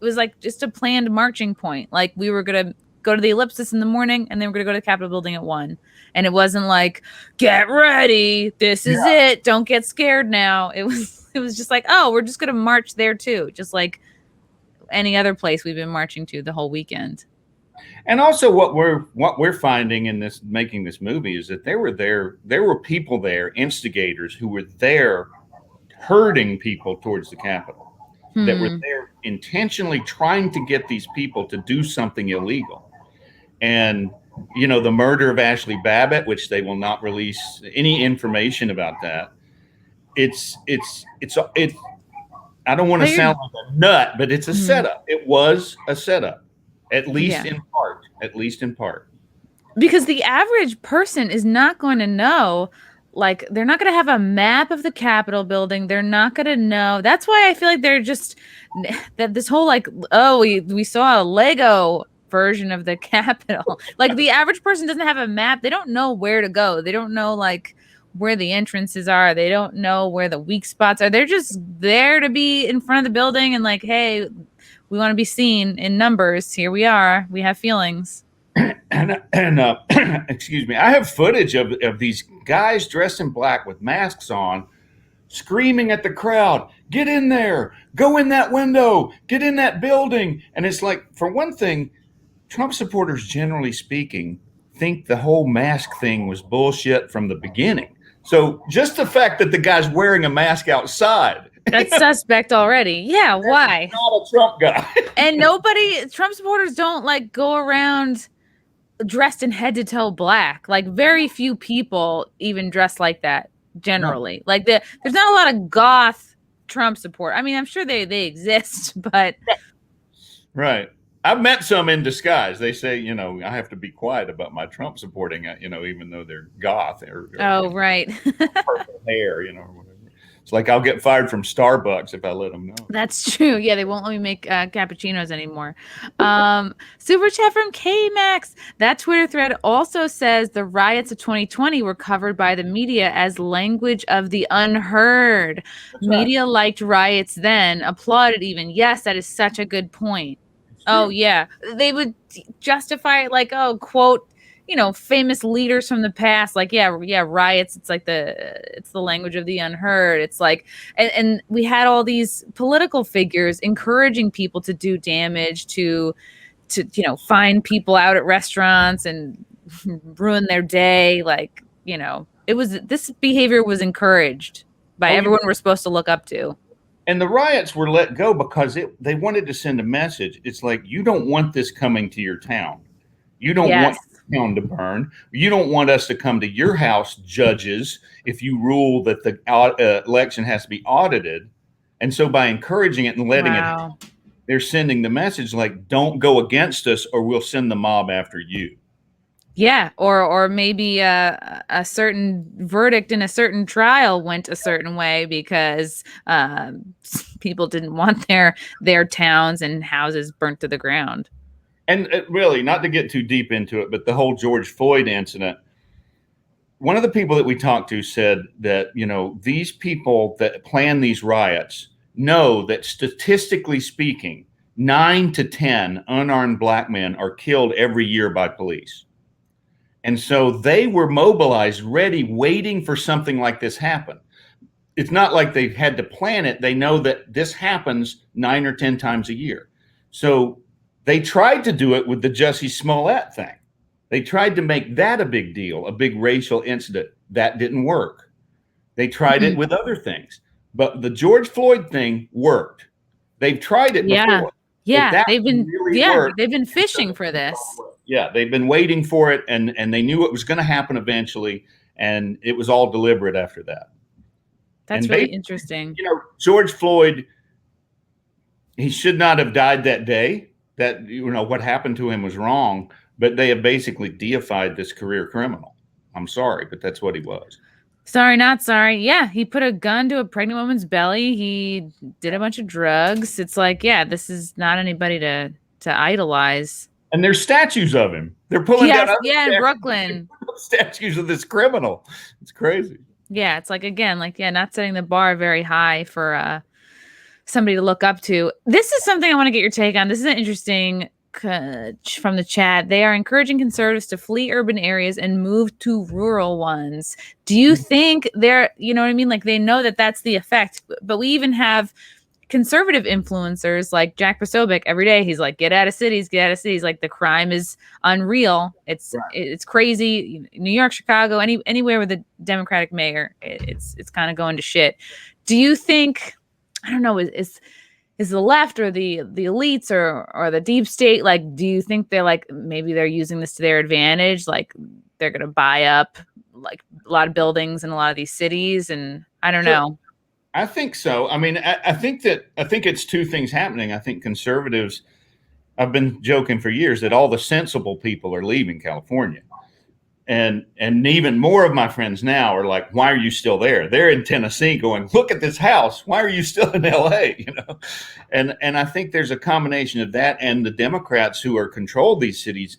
was like just a planned marching point. Like we were going to go to the Ellipsis in the morning and then we're going to go to the Capitol building at 1. And it wasn't like, get ready. This is it. Don't get scared now. It was just like, oh, we're just going to march there too. Just like any other place we've been marching to the whole weekend.
And also what we're finding in making this movie is that there were people there, instigators who were there herding people towards the Capitol, that were there intentionally trying to get these people to do something illegal. And the murder of Ashley Babbitt, which they will not release any information about that. It's I don't want to sound like a nut, but it's a setup. It was a setup, at least in part.
Because the average person is not going to know, they're not going to have a map of the Capitol building. They're not going to know. That's why I feel like they're just, that this whole we saw a Lego version of the Capitol. The average person doesn't have a map. They don't know where to go. They don't know, where the entrances are. They don't know where the weak spots are. They're just there to be in front of the building and hey, we want to be seen in numbers. Here we are. We have feelings.
And excuse me, I have footage of these guys dressed in black with masks on, screaming at the crowd, get in there, go in that window, get in that building. And it's for one thing, Trump supporters, generally speaking, think the whole mask thing was bullshit from the beginning. So just the fact that the guy's wearing a mask outside.
That's suspect already. Yeah, why?
Not a Trump guy.
And Trump supporters don't go around dressed in head to toe black. Very few people even dress like that generally. No. There's not a lot of goth Trump support. I mean, I'm sure they exist, but.
Right. I've met some in disguise. They say, I have to be quiet about my Trump supporting, even though they're goth or
right.
purple hair, or whatever. It's I'll get fired from Starbucks if I let them know.
That's true. Yeah, they won't let me make cappuccinos anymore. Super chat from K-Max. That Twitter thread also says the riots of 2020 were covered by the media as language of the unheard. That's media liked riots then, applauded even. Yes, that is such a good point. Oh, yeah. They would justify it quote, famous leaders from the past. Riots. It's it's the language of the unheard. It's and we had all these political figures encouraging people to do damage, to find people out at restaurants and ruin their day. This behavior was encouraged by everyone we're supposed to look up to.
And the riots were let go because they wanted to send a message. It's you don't want this coming to your town. You don't want the town to burn. You don't want us to come to your house, judges, if you rule that the election has to be audited. And so by encouraging it and letting it, they're sending the message don't go against us or we'll send the mob after you.
Yeah, or maybe a certain verdict in a certain trial went a certain way because people didn't want their towns and houses burnt to the ground.
And really, not to get too deep into it, but the whole George Floyd incident, one of the people that we talked to said that, these people that plan these riots know that statistically speaking, 9 to 10 unarmed black men are killed every year by police. And so they were mobilized, ready, waiting for something like this happen. It's not like they had to plan it. They know that this happens 9 or 10 times a year. So they tried to do it with the Jussie Smollett thing. They tried to make that a big deal, a big racial incident. That didn't work. They tried it with other things. But the George Floyd thing worked. They've tried it before.
Yeah, they've been fishing for this.
Yeah, they've been waiting for it, and they knew it was going to happen eventually, and it was all deliberate after that.
That's really interesting.
George Floyd, he should not have died that day. That, what happened to him was wrong, but they have basically deified this career criminal. I'm sorry, but that's what he was.
Sorry, not sorry. Yeah, he put a gun to a pregnant woman's belly. He did a bunch of drugs. It's like, this is not anybody to idolize.
And there's statues of him. They're pulling down
in Brooklyn.
Statues of this criminal. It's crazy.
Yeah, it's like, again, not setting the bar very high for somebody to look up to. This is something I want to get your take on. This is an interesting from the chat. They are encouraging conservatives to flee urban areas and move to rural ones. Do you think they're, you know what I mean? Like, they know that that's the effect, but we even have conservative influencers like Jack Posobiec. Every day he's like, get out of cities. Like, the crime is unreal. It's crazy. New York, Chicago, anywhere with a Democratic mayor, it's kind of going to shit. Do you think, I don't know, is the left or the elites or the deep state, like, do you think they're like, maybe they're using this to their advantage? Like, they're going to buy up like a lot of buildings in a lot of these cities, and I don't know.
I think so. I mean, I think it's two things happening. I think conservatives, I've been joking for years that all the sensible people are leaving California. And even more of my friends now are like, why are you still there? They're in Tennessee going, look at this house. Why are you still in LA? And I think there's a combination of that, and the Democrats who are control these cities,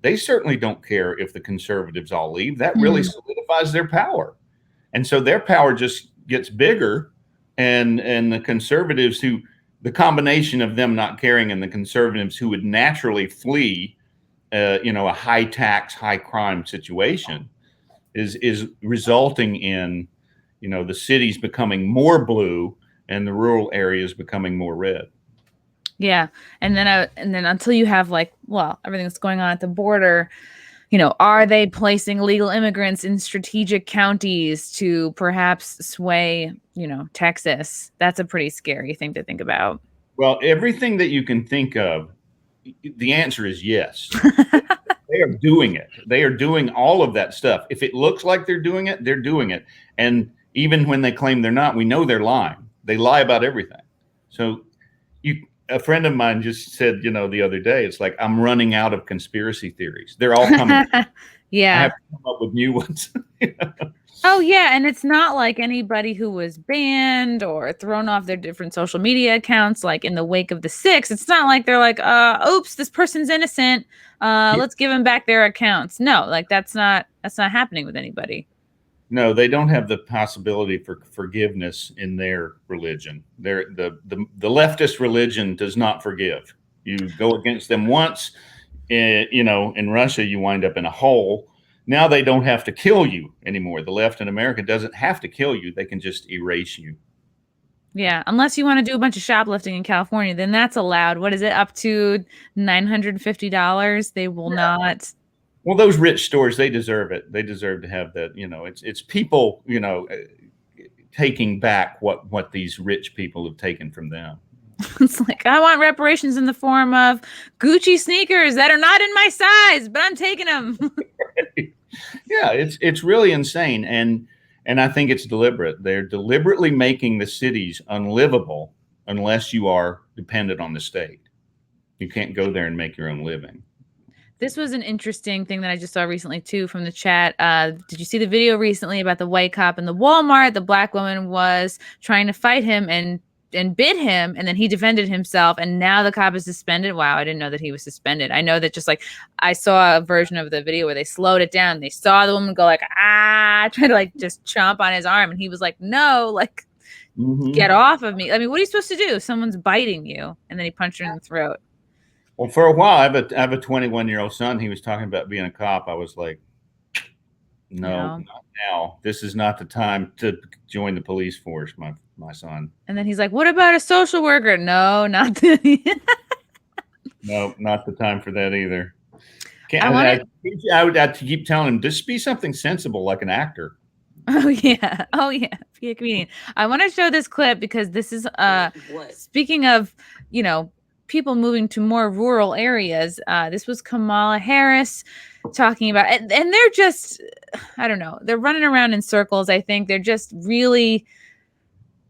they certainly don't care if the conservatives all leave. That really solidifies their power. And so their power just gets bigger. And the conservatives the combination of them not caring and the conservatives who would naturally flee a high tax, high crime situation is resulting in, the cities becoming more blue and the rural areas becoming more red.
Yeah. And then until you have everything that's going on at the border, are they placing illegal immigrants in strategic counties to perhaps sway, Texas? That's a pretty scary thing to think about.
Well, everything that you can think of, the answer is yes. They are doing it. They are doing all of that stuff. If it looks like they're doing it, they're doing it. And even when they claim they're not, we know they're lying. They lie about everything. So a friend of mine just said, the other day, it's like, I'm running out of conspiracy theories. They're all coming.
Yeah.
I have to come up with new ones.
Oh, yeah. And it's not like anybody who was banned or thrown off their different social media accounts, like in the wake of the 6th. It's not like they're like, oops, this person's innocent. Let's give them back their accounts. No, like that's not happening with anybody.
No, they don't have the possibility for forgiveness in their religion. The leftist religion does not forgive. You go against them once, in Russia, you wind up in a hole. Now they don't have to kill you anymore. The left in America doesn't have to kill you. They can just erase you.
Yeah, unless you want to do a bunch of shoplifting in California, then that's allowed. What is it, up to $950? They will not.
Well, those rich stores, they deserve it. They deserve to have that. It's people, taking back what these rich people have taken from them.
It's like, I want reparations in the form of Gucci sneakers that are not in my size, but I'm taking them.
Yeah, it's really insane. And I think it's deliberate. They're deliberately making the cities unlivable unless you are dependent on the state. You can't go there and make your own living.
This was an interesting thing that I just saw recently, too, from the chat. Did you see the video recently about the white cop in the Walmart? The black woman was trying to fight him and bit him, and then he defended himself, and now the cop is suspended. Wow, I didn't know that he was suspended. I know that just like I saw a version of the video where they slowed it down. They saw the woman go like, try to like just chomp on his arm, and he was like, no, like get off of me. I mean, what are you supposed to do? Someone's biting you, and then he punched her in the throat.
Well, for a while, I have a 21-year-old son. He was talking about being a cop. I was like, no, not now. This is not the time to join the police force, my son.
And then he's like, what about a social worker? No, not the
No, not the time for that either. I would keep telling him, just be something sensible like an actor.
Oh yeah. Be a comedian. I want to show this clip because this is speaking of, people moving to more rural areas. This was Kamala Harris talking about it, and they're just, I don't know, they're running around in circles. I think they're just really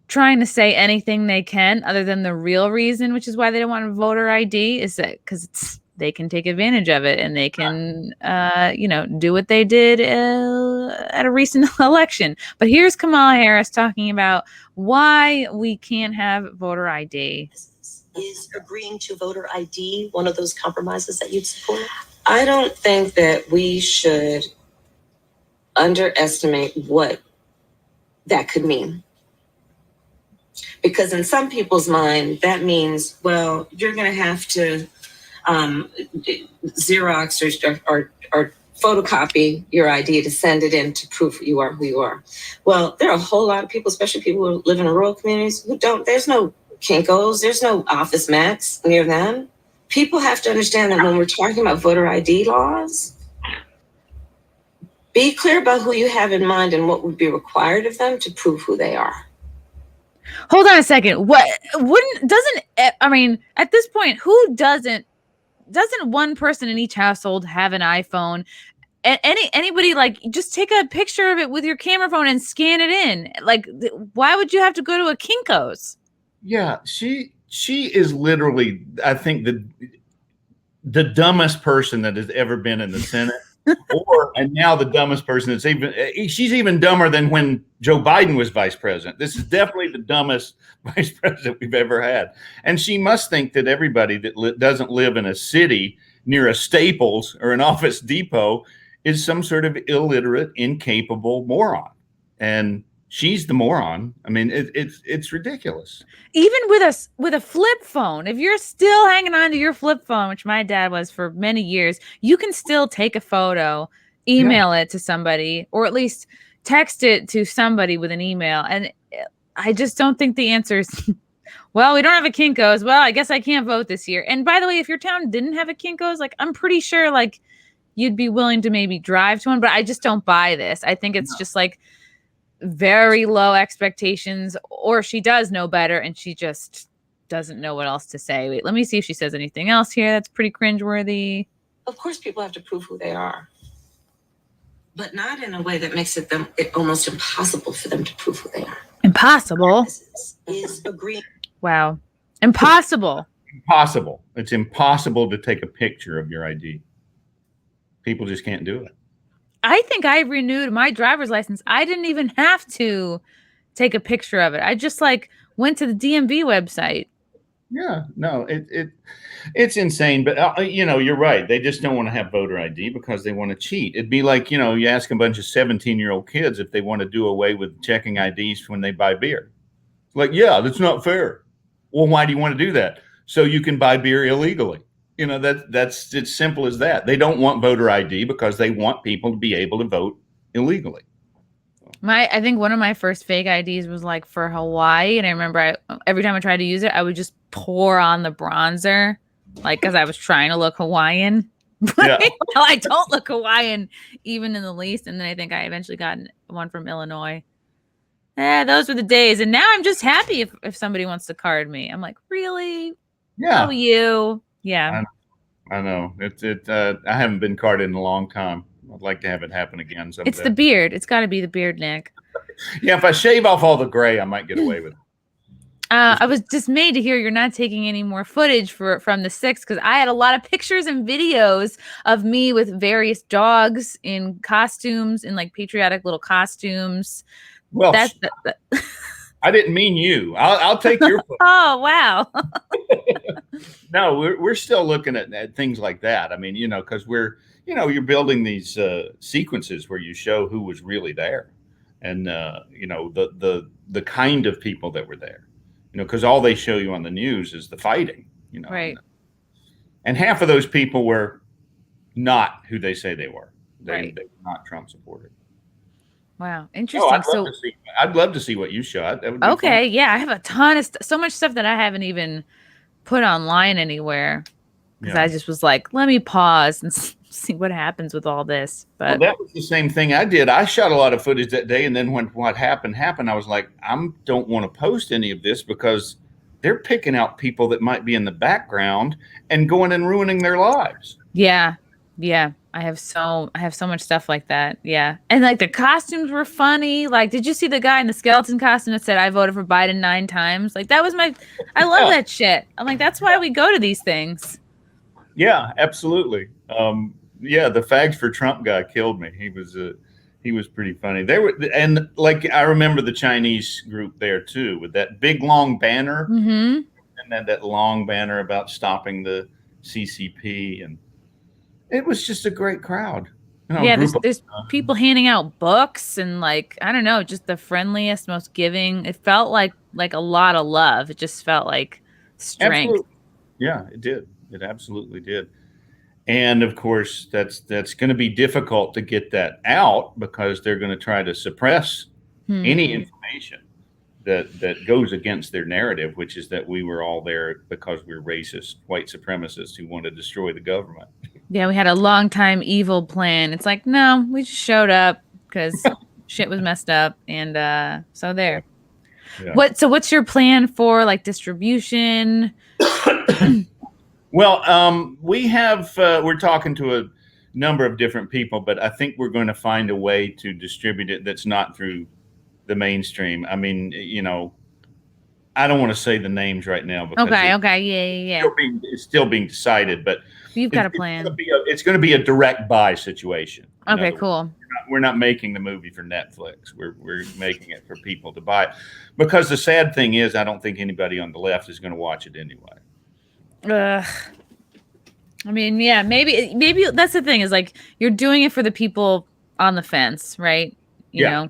trying to say anything they can other than the real reason, which is why they don't want voter ID, is that because they can take advantage of it, and they can, do what they did at a recent election. But here's Kamala Harris talking about why we can't have voter ID.
Is agreeing to voter ID one of those compromises that you'd support? I don't think that we should underestimate what that could mean. Because in some people's mind, that means, well, you're going to have to Xerox or photocopy your ID to send it in to prove you are who you are. Well, there are a whole lot of people, especially people who live in rural communities, who don't. There's no Kinko's, there's no Office Max near them. People have to understand that when we're talking about voter ID laws, be clear about who you have in mind and what would be required of them to prove who they are.
Hold on a second. At this point, who doesn't one person in each household have an iPhone? Anybody, like, just take a picture of it with your camera phone and scan it in. Like, why would you have to go to a Kinko's?
Yeah, she is literally, I think, the dumbest person that has ever been in the Senate, and now the dumbest person she's even dumber than when Joe Biden was vice president. This is definitely the dumbest vice president we've ever had. And she must think that everybody that doesn't live in a city near a Staples or an Office Depot is some sort of illiterate, incapable moron. And she's the moron. I mean, it's ridiculous.
Even with a flip phone, if you're still hanging on to your flip phone, which my dad was for many years, you can still take a photo, email it to somebody, or at least text it to somebody with an email. And I just don't think the answer is, well, we don't have a Kinko's. Well, I guess I can't vote this year. And by the way, if your town didn't have a Kinko's, like, I'm pretty sure like you'd be willing to maybe drive to one, but I just don't buy this. I think it's just like very low expectations, or she does know better and she just doesn't know what else to say. Wait, let me see if she says anything else here that's pretty cringeworthy.
Of course, people have to prove who they are, but not in a way that makes it almost impossible for them to prove who they are.
Impossible?
Is agreeing.
Wow. Impossible.
Impossible. It's impossible to take a picture of your ID. People just can't do it.
I think I renewed my driver's license. I didn't even have to take a picture of it. I just went to the DMV website.
Yeah, no, it's insane. But you're right. They just don't want to have voter ID because they want to cheat. It'd be like, you ask a bunch of 17-year-old kids if they want to do away with checking IDs when they buy beer. Like, yeah, that's not fair. Well, why do you want to do that? So you can buy beer illegally. That's it's simple as that. They don't want voter ID because they want people to be able to vote illegally.
I think one of my first fake IDs was like for Hawaii, and I remember every time I tried to use it, I would just pour on the bronzer, like because I was trying to look Hawaiian. But well, I don't look Hawaiian even in the least. And then I think I eventually got one from Illinois. Those were the days. And now I'm just happy if somebody wants to card me. I'm like, really?
Yeah.
Oh, you? Yeah.
I know. I haven't been carded in a long time. I'd like to have it happen again someday.
It's the beard. It's got to be the beard, Nick.
Yeah, if I shave off all the gray, I might get away with it.
I was dismayed to hear you're not taking any more footage from the 6th, because I had a lot of pictures and videos of me with various dogs in costumes, in like patriotic little costumes.
Well, I didn't mean you. I'll take your footage.
Oh, wow.
No, we're still looking at things like that. I mean, because you're building these sequences where you show who was really there, and the kind of people that were there. Because all they show you on the news is the fighting.
Right.
And half of those people were not who they say they were.
Right.
They were not Trump supporters.
Wow, interesting.
I'd love to see what you shot. That would be
Okay,
fun.
yeah, I have a ton of so much stuff that I haven't even put online anywhere because I just was like, let me pause and see what happens with all this. But
that was the same thing I did. I shot a lot of footage that day, and then when what happened, I was like, I don't want to post any of this because they're picking out people that might be in the background and going and ruining their lives.
Yeah. I have so much stuff like that. Yeah. And like the costumes were funny. Like, did you see the guy in the skeleton costume that said I voted for Biden 9 times? Like I love that shit. I'm like, that's why we go to these things.
Yeah, absolutely. The Fags for Trump guy killed me. He was pretty funny. And like I remember the Chinese group there too, with that big long banner and that long banner about stopping the CCP, and it was just a great crowd.
There's people handing out books and like I don't know, just the friendliest, most giving. It felt like a lot of love. It just felt like strength.
Absolutely. Yeah, it did. It absolutely did. And of course, that's going to be difficult to get that out because they're going to try to suppress any information that goes against their narrative, which is that we were all there because we're racist, white supremacists who want to destroy the government. Yeah,
we had a long time evil plan. It's like, no, we just showed up because shit was messed up. And so there. Yeah. What's your plan for like distribution?
Well, we're talking to a number of different people, but I think we're going to find a way to distribute it that's not through the mainstream. I mean, I don't want to say the names right now because
yeah.
It's still being decided, but
you've got a plan.
It's going to be a direct buy situation.
Okay, cool.
We're not making the movie for Netflix. We're making it for people to buy, because the sad thing is, I don't think anybody on the left is going to watch it anyway.
I mean, yeah, maybe that's the thing is like you're doing it for the people on the fence, right? You know.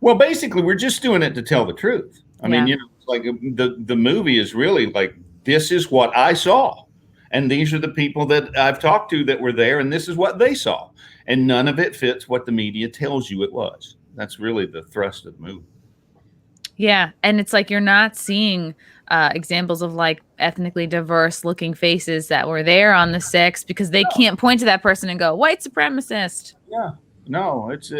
Well, basically, we're just doing it to tell the truth. I mean, it's like the movie is really like, this is what I saw, and these are the people that I've talked to that were there, and this is what they saw, and none of it fits what the media tells you it was. That's really the thrust of the movie.
Yeah, and it's like you're not seeing examples of like ethnically diverse looking faces that were there on the 6th because they can't point to that person and go white supremacist.
Yeah, no, it's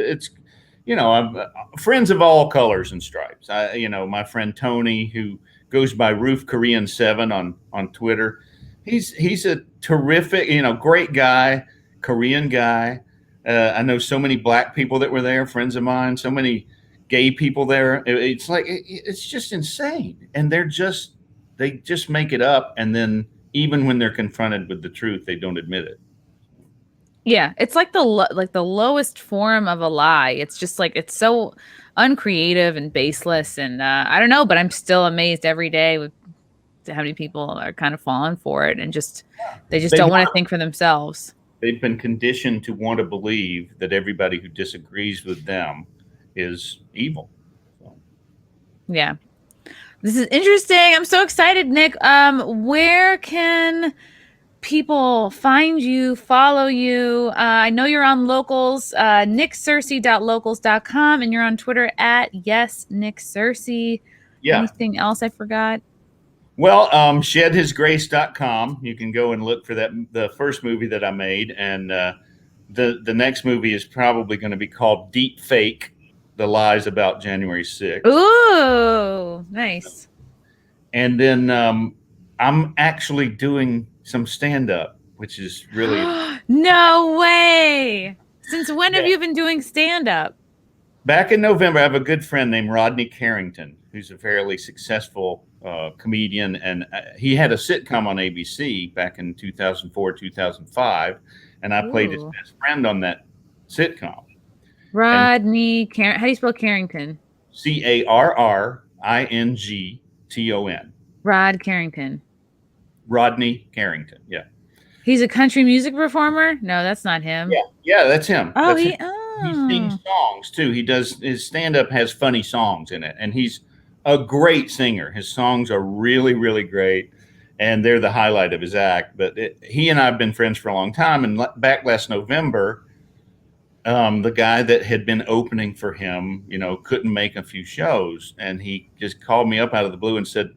I'm friends of all colors and stripes. My friend Tony, who goes by Roof Korean 7 on Twitter, he's a terrific, great guy, Korean guy. I know so many black people that were there, friends of mine, so many gay people there. It's like it's just insane, and they just make it up, and then even when they're confronted with the truth, they don't admit it.
Yeah, it's like the lowest form of a lie. It's just like it's so uncreative and baseless, and I don't know, but I'm still amazed every day with how many people are kind of falling for it, and they don't want to think for themselves.
They've been conditioned to want to believe that everybody who disagrees with them is evil. So.
Yeah, this is interesting. I'm so excited, Nick. Where can people find you, follow you? I know you're on Locals, nicksearcy.locals.com, and you're on Twitter at @YesNickSearcy. Yeah. Anything else I forgot?
Well, shedhisgrace.com. You can go and look for the first movie that I made, and the next movie is probably going to be called Deep Fake: The Lies About January 6th.
Ooh, nice.
And then I'm actually doing some stand-up, which is really
no way. Since when have you been doing stand-up?
Back in November, I have a good friend named Rodney Carrington, who's a fairly successful comedian, and he had a sitcom on ABC back in 2004, 2005, and I played his best friend on that sitcom.
Rodney, how do you spell Carrington?
Carrington.
Rod Carrington.
Rodney Carrington. Yeah.
He's a country music performer? No, that's not him.
Yeah, that's him.
Oh,
That's
he
him. He sings songs too. He does, his stand-up has funny songs in it, and he's a great singer. His songs are really, really great, and they're the highlight of his act. But he and I have been friends for a long time, and back last November, the guy that had been opening for him, couldn't make a few shows, and he just called me up out of the blue and said,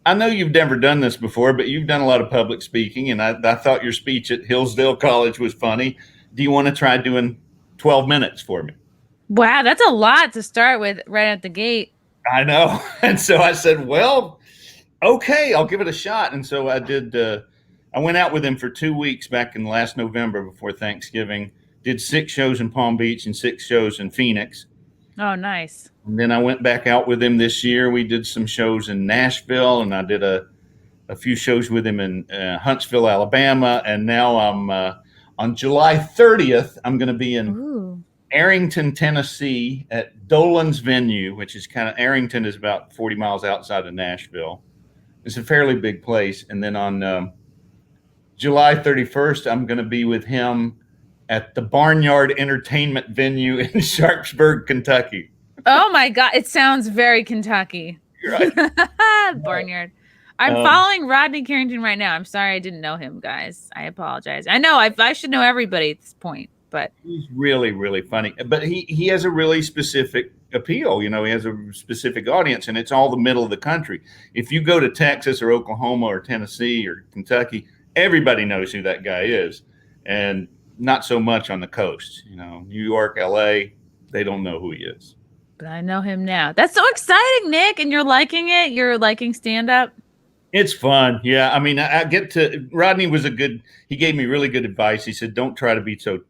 I know you've never done this before, but you've done a lot of public speaking, and I thought your speech at Hillsdale College was funny. Do you want to try doing 12 minutes for me?
Wow, that's a lot to start with right at the gate.
I know. And so I said, well, okay, I'll give it a shot. And so I did. I went out with him for 2 weeks back in last November before Thanksgiving, did 6 shows in Palm Beach and 6 shows in Phoenix.
Oh, nice.
And then I went back out with him this year. We did some shows in Nashville, and I did a few shows with him in Huntsville, Alabama. And now I'm on July 30th, I'm going to be in Arrington, Tennessee at Dolan's Venue, which is Arrington is about 40 miles outside of Nashville. It's a fairly big place. And then on July 31st, I'm going to be with him at the Barnyard Entertainment Venue in Sharpsburg, Kentucky.
Oh my God. It sounds very Kentucky.
You're right.
Barnyard. I'm following Rodney Carrington right now. I'm sorry I didn't know him, guys. I apologize. I know I should know everybody at this point, but
he's really, really funny. But he has a really specific appeal. He has a specific audience, and it's all the middle of the country. If you go to Texas or Oklahoma or Tennessee or Kentucky, everybody knows who that guy is, and not so much on the coast. New York, LA, they don't know who he is.
But I know him now. That's so exciting, Nick. And you're liking it? You're liking stand-up?
It's fun. Yeah. I mean, Rodney was he gave me really good advice. He said, don't try to be so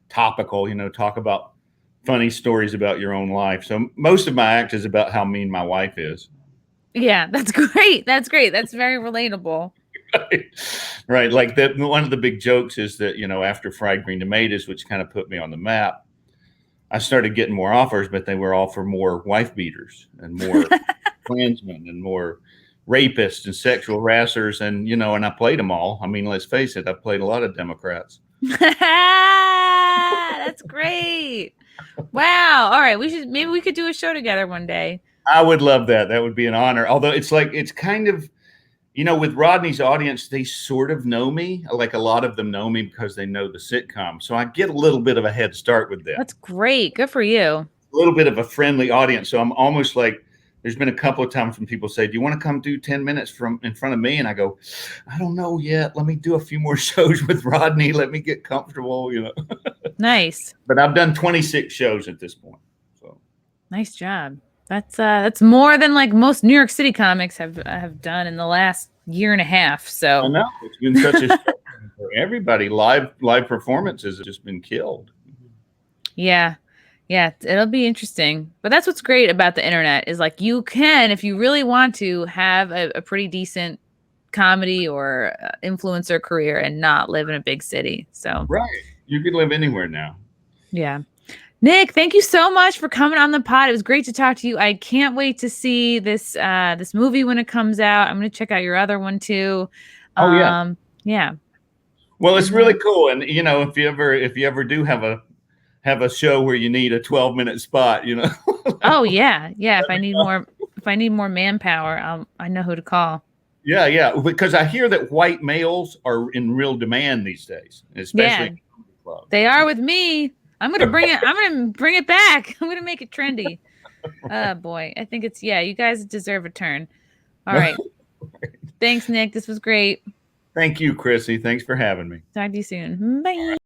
topical, talk about funny stories about your own life. So most of my act is about how mean my wife is.
Yeah, that's great. That's great. That's very relatable.
Right. Like one of the big jokes is that, after Fried Green Tomatoes, which kind of put me on the map, I started getting more offers, but they were all for more wife beaters and more Klansmen and more rapists and sexual harassers. And, and I played them all. I mean, let's face it, I've played a lot of Democrats.
That's great. Wow. All right. Maybe we could do a show together one day.
I would love that. That would be an honor. Although it's kind of, with Rodney's audience, they sort of know me. Like a lot of them know me because they know the sitcom. So I get a little bit of a head start with them.
That's great. Good for you.
A little bit of a friendly audience. So I'm almost like, there's been a couple of times when people say, do you want to come do 10 minutes in front of me? And I go, I don't know yet. Let me do a few more shows with Rodney. Let me get comfortable,
Nice.
But I've done 26 shows at this point. So
nice job. That's more than like most New York City comics have done in the last year and a half. So
I know it's been such a show for everybody. Live performances have just been killed.
Yeah, it'll be interesting. But that's what's great about the internet is like you can, if you really want to, have a pretty decent comedy or influencer career and not live in a big city. So
right, you can live anywhere now.
Yeah. Nick, thank you so much for coming on the pod. It was great to talk to you. I can't wait to see this movie when it comes out. I'm going to check out your other one too.
Oh yeah.
Yeah.
Well, it's really cool. And if you ever do have a show where you need a 12-minute spot,
Oh yeah. Yeah. If I need more manpower, I know who to call.
Yeah. Because I hear that white males are in real demand these days, especially in clubs.
They are with me. I'm going to bring it. I'm going to bring it back. I'm going to make it trendy. Oh boy. I think you guys deserve a turn. All right. Thanks, Nick. This was great.
Thank you, Chrissy. Thanks for having me.
Talk to you soon. Bye.